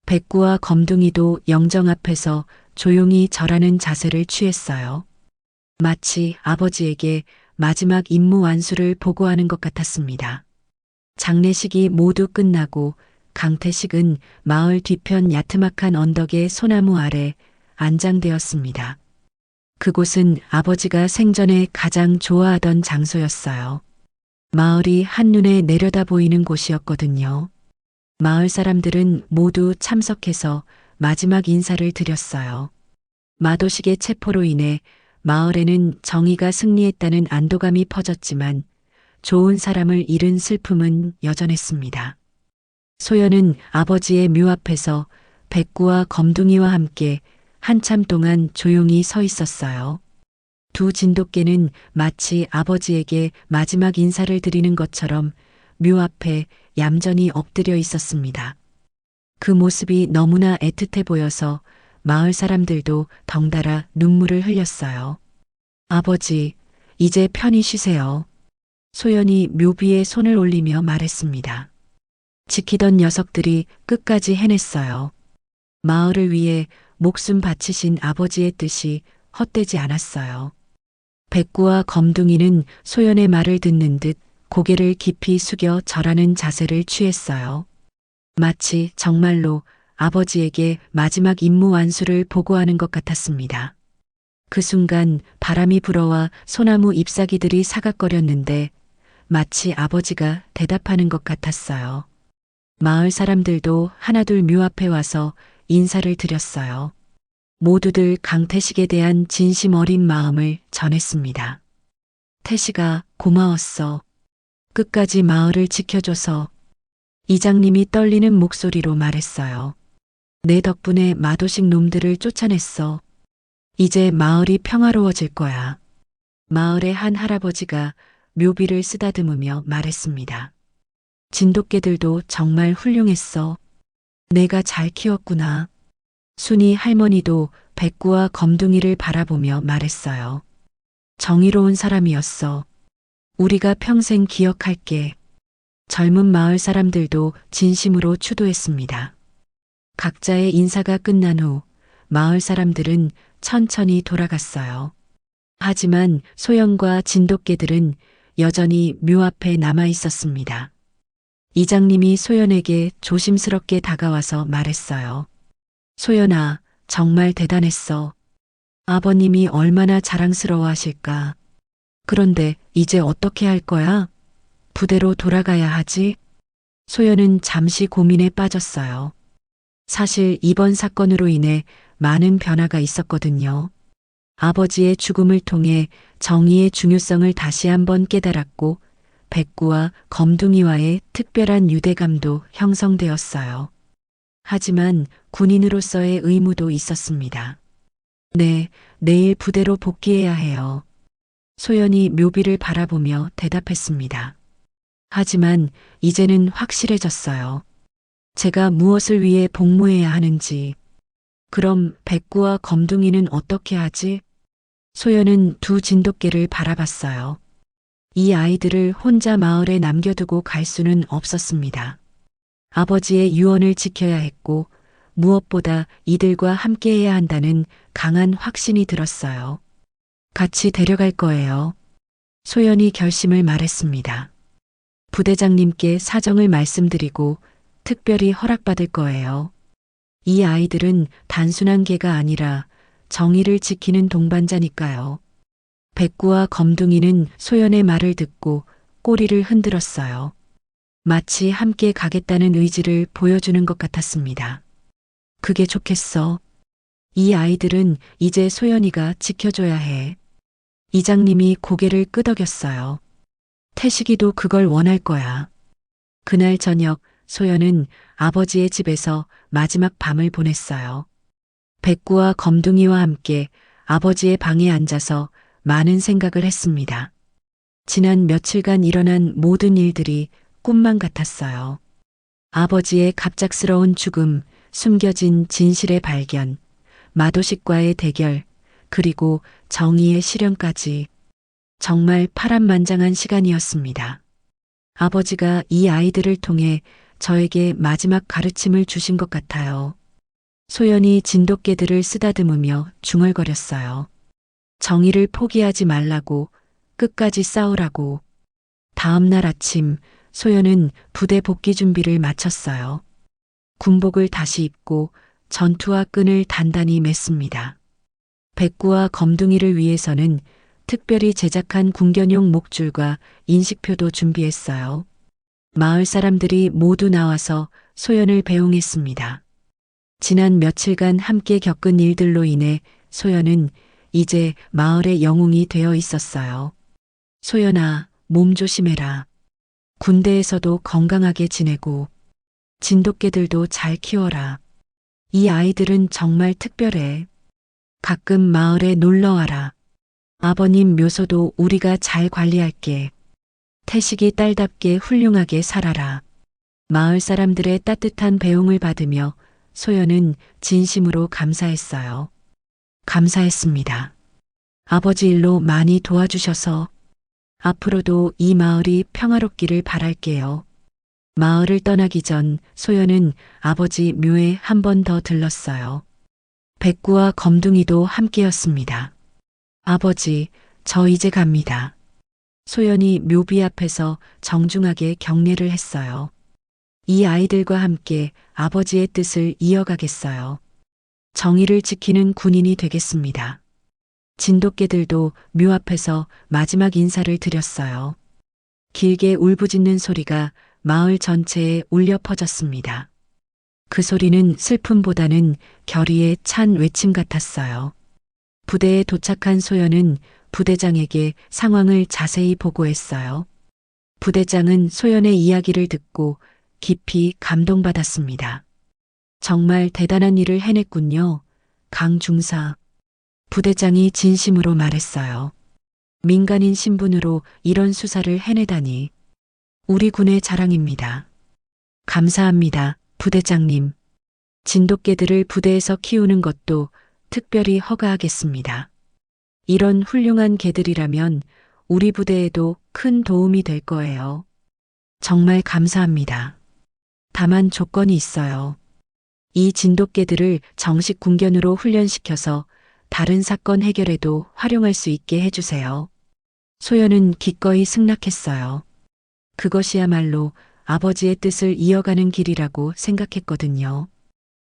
백구와 검둥이도 영정 앞에서 조용히 절하는 자세를 취했어요. 마치 아버지에게 마지막 임무 완수를 보고하는 것 같았습니다. 장례식이 모두 끝나고 강태식은 마을 뒤편 야트막한 언덕의 소나무 아래 안장되었습니다. 그곳은 아버지가 생전에 가장 좋아하던 장소였어요. 마을이 한눈에 내려다 보이는 곳이었거든요. 마을 사람들은 모두 참석해서 마지막 인사를 드렸어요. 마도식의 체포로 인해 마을에는 정의가 승리했다는 안도감이 퍼졌지만 좋은 사람을 잃은 슬픔은 여전했습니다. 소연은 아버지의 묘 앞에서 백구와 검둥이와 함께 한참 동안 조용히 서 있었어요. 두 진돗개는 마치 아버지에게 마지막 인사를 드리는 것처럼 묘 앞에 얌전히 엎드려 있었습니다. 그 모습이 너무나 애틋해 보여서 마을 사람들도 덩달아 눈물을 흘렸어요. 아버지, 이제 편히 쉬세요. 소연이 묘비에 손을 올리며 말했습니다. 지키던 녀석들이 끝까지 해냈어요. 마을을 위해 목숨 바치신 아버지의 뜻이 헛되지 않았어요. 백구와 검둥이는 소연의 말을 듣는 듯 고개를 깊이 숙여 절하는 자세를 취했어요. 마치 정말로 아버지에게 마지막 임무 완수를 보고하는 것 같았습니다. 그 순간 바람이 불어와 소나무 잎사귀들이 사각거렸는데 마치 아버지가 대답하는 것 같았어요. 마을 사람들도 하나둘 묘 앞에 와서 인사를 드렸어요. 모두들 강태식에 대한 진심 어린 마음을 전했습니다. 태식아, 고마웠어. 끝까지 마을을 지켜줘서. 이장님이 떨리는 목소리로 말했어요. 내 덕분에 마도식 놈들을 쫓아냈어. 이제 마을이 평화로워질 거야. 마을의 한 할아버지가 묘비를 쓰다듬으며 말했습니다. 진돗개들도 정말 훌륭했어. 내가 잘 키웠구나. 순이 할머니도 백구와 검둥이를 바라보며 말했어요. 정의로운 사람이었어. 우리가 평생 기억할게. 젊은 마을 사람들도 진심으로 추도했습니다. 각자의 인사가 끝난 후 마을 사람들은 천천히 돌아갔어요. 하지만 소연과 진돗개들은 여전히 묘 앞에 남아 있었습니다. 이장님이 소연에게 조심스럽게 다가와서 말했어요. 소연아, 정말 대단했어. 아버님이 얼마나 자랑스러워 하실까. 그런데 이제 어떻게 할 거야? 부대로 돌아가야 하지? 소연은 잠시 고민에 빠졌어요. 사실 이번 사건으로 인해 많은 변화가 있었거든요. 아버지의 죽음을 통해 정의의 중요성을 다시 한번 깨달았고 백구와 검둥이와의 특별한 유대감도 형성되었어요. 하지만 군인으로서의 의무도 있었습니다. 네, 내일 부대로 복귀해야 해요. 소연이 묘비를 바라보며 대답했습니다. 하지만 이제는 확실해졌어요. 제가 무엇을 위해 복무해야 하는지. 그럼 백구와 검둥이는 어떻게 하지? 소연은 두 진돗개를 바라봤어요. 이 아이들을 혼자 마을에 남겨두고 갈 수는 없었습니다. 아버지의 유언을 지켜야 했고 무엇보다 이들과 함께해야 한다는 강한 확신이 들었어요. 같이 데려갈 거예요. 소연이 결심을 말했습니다. 부대장님께 사정을 말씀드리고 특별히 허락받을 거예요. 이 아이들은 단순한 개가 아니라 정의를 지키는 동반자니까요. 백구와 검둥이는 소연의 말을 듣고 꼬리를 흔들었어요. 마치 함께 가겠다는 의지를 보여주는 것 같았습니다. 그게 좋겠어. 이 아이들은 이제 소연이가 지켜줘야 해. 이장님이 고개를 끄덕였어요. 태식이도 그걸 원할 거야. 그날 저녁 소연은 아버지의 집에서 마지막 밤을 보냈어요. 백구와 검둥이와 함께 아버지의 방에 앉아서 많은 생각을 했습니다. 지난 며칠간 일어난 모든 일들이 꿈만 같았어요. 아버지의 갑작스러운 죽음, 숨겨진 진실의 발견, 마도식과의 대결, 그리고 정의의 실현까지 정말 파란만장한 시간이었습니다. 아버지가 이 아이들을 통해 저에게 마지막 가르침을 주신 것 같아요. 소연이 진돗개들을 쓰다듬으며 중얼거렸어요. 정의를 포기하지 말라고, 끝까지 싸우라고. 다음 날 아침 소연은 부대 복귀 준비를 마쳤어요. 군복을 다시 입고 전투화 끈을 단단히 맸습니다. 백구와 검둥이를 위해서는 특별히 제작한 군견용 목줄과 인식표도 준비했어요. 마을 사람들이 모두 나와서 소연을 배웅했습니다. 지난 며칠간 함께 겪은 일들로 인해 소연은 이제 마을의 영웅이 되어 있었어요. 소연아, 몸 조심해라. 군대에서도 건강하게 지내고 진돗개들도 잘 키워라. 이 아이들은 정말 특별해. 가끔 마을에 놀러 와라. 아버님 묘소도 우리가 잘 관리할게. 태식이 딸답게 훌륭하게 살아라. 마을 사람들의 따뜻한 배웅을 받으며 소연은 진심으로 감사했어요. 감사했습니다. 아버지 일로 많이 도와주셔서 앞으로도 이 마을이 평화롭기를 바랄게요. 마을을 떠나기 전 소연은 아버지 묘에 한 번 더 들렀어요. 백구와 검둥이도 함께였습니다. 아버지, 저 이제 갑니다. 소연이 묘비 앞에서 정중하게 경례를 했어요. 이 아이들과 함께 아버지의 뜻을 이어가겠어요. 정의를 지키는 군인이 되겠습니다. 진돗개들도 묘 앞에서 마지막 인사를 드렸어요. 길게 울부짖는 소리가 마을 전체에 울려 퍼졌습니다. 그 소리는 슬픔보다는 결의의 찬 외침 같았어요. 부대에 도착한 소연은 부대장에게 상황을 자세히 보고했어요. 부대장은 소연의 이야기를 듣고 깊이 감동받았습니다. 정말 대단한 일을 해냈군요. 강 중사. 부대장이 진심으로 말했어요. 민간인 신분으로 이런 수사를 해내다니. 우리 군의 자랑입니다. 감사합니다, 부대장님. 진돗개들을 부대에서 키우는 것도 특별히 허가하겠습니다. 이런 훌륭한 개들이라면 우리 부대에도 큰 도움이 될 거예요. 정말 감사합니다. 다만 조건이 있어요. 이 진돗개들을 정식 군견으로 훈련시켜서 다른 사건 해결에도 활용할 수 있게 해주세요. 소연은 기꺼이 승낙했어요. 그것이야말로 아버지의 뜻을 이어가는 길이라고 생각했거든요.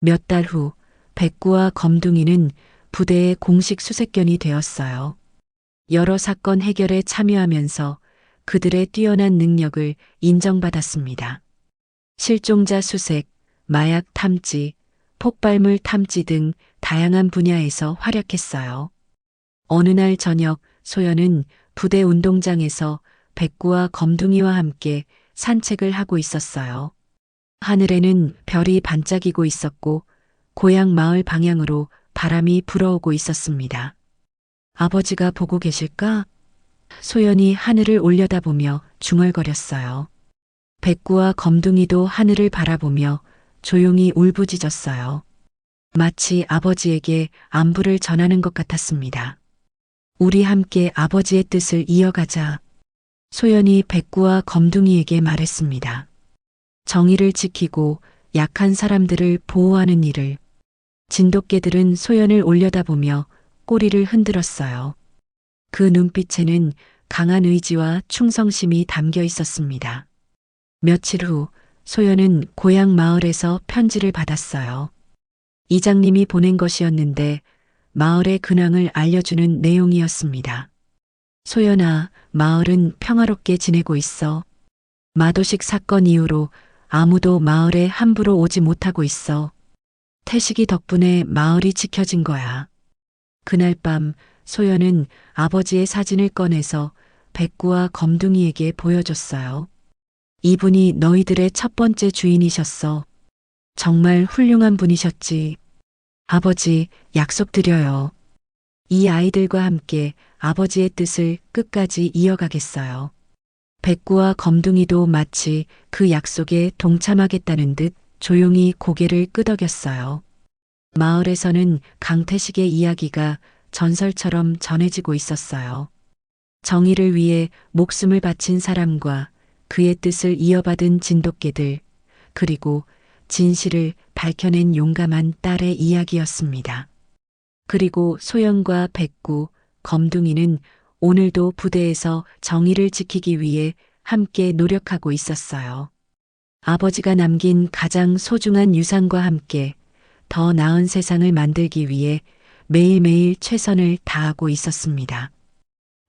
몇 달 후 백구와 검둥이는 부대의 공식 수색견이 되었어요. 여러 사건 해결에 참여하면서 그들의 뛰어난 능력을 인정받았습니다. 실종자 수색, 마약 탐지, 폭발물 탐지 등 다양한 분야에서 활약했어요. 어느 날 저녁 소연은 부대 운동장에서 백구와 검둥이와 함께 산책을 하고 있었어요. 하늘에는 별이 반짝이고 있었고 고향 마을 방향으로 바람이 불어오고 있었습니다. 아버지가 보고 계실까? 소연이 하늘을 올려다보며 중얼거렸어요. 백구와 검둥이도 하늘을 바라보며 조용히 울부짖었어요. 마치 아버지에게 안부를 전하는 것 같았습니다. 우리 함께 아버지의 뜻을 이어가자. 소연이 백구와 검둥이에게 말했습니다. 정의를 지키고 약한 사람들을 보호하는 일을. 진돗개들은 소연을 올려다보며 꼬리를 흔들었어요. 그 눈빛에는 강한 의지와 충성심이 담겨 있었습니다. 며칠 후 소연은 고향 마을에서 편지를 받았어요. 이장님이 보낸 것이었는데 마을의 근황을 알려주는 내용이었습니다. 소연아, 마을은 평화롭게 지내고 있어. 마도식 사건 이후로 아무도 마을에 함부로 오지 못하고 있어. 태식이 덕분에 마을이 지켜진 거야. 그날 밤 소연은 아버지의 사진을 꺼내서 백구와 검둥이에게 보여줬어요. 이분이 너희들의 첫 번째 주인이셨어. 정말 훌륭한 분이셨지. 아버지, 약속드려요. 이 아이들과 함께 아버지의 뜻을 끝까지 이어가겠어요. 백구와 검둥이도 마치 그 약속에 동참하겠다는 듯 조용히 고개를 끄덕였어요. 마을에서는 강태식의 이야기가 전설처럼 전해지고 있었어요. 정의를 위해 목숨을 바친 사람과 그의 뜻을 이어받은 진돗개들, 그리고 진실을 밝혀낸 용감한 딸의 이야기였습니다. 그리고 소연과 백구, 검둥이는 오늘도 부대에서 정의를 지키기 위해 함께 노력하고 있었어요. 아버지가 남긴 가장 소중한 유산과 함께 더 나은 세상을 만들기 위해 매일매일 최선을 다하고 있었습니다.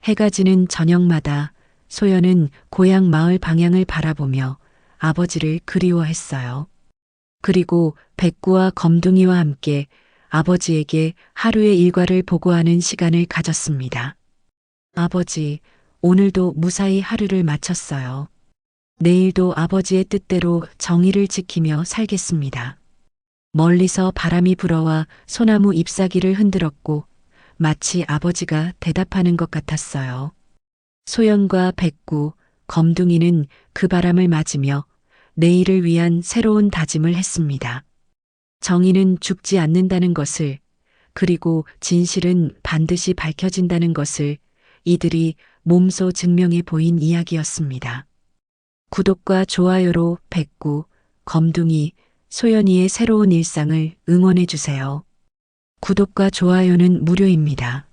해가 지는 저녁마다 소연은 고향 마을 방향을 바라보며 아버지를 그리워했어요. 그리고 백구와 검둥이와 함께 아버지에게 하루의 일과를 보고하는 시간을 가졌습니다. 아버지, 오늘도 무사히 하루를 마쳤어요. 내일도 아버지의 뜻대로 정의를 지키며 살겠습니다. 멀리서 바람이 불어와 소나무 잎사귀를 흔들었고 마치 아버지가 대답하는 것 같았어요. 소연과 백구, 검둥이는 그 바람을 맞으며 내일을 위한 새로운 다짐을 했습니다. 정의는 죽지 않는다는 것을, 그리고 진실은 반드시 밝혀진다는 것을 이들이 몸소 증명해 보인 이야기였습니다. 구독과 좋아요로 백구, 검둥이, 소연이의 새로운 일상을 응원해 주세요. 구독과 좋아요는 무료입니다.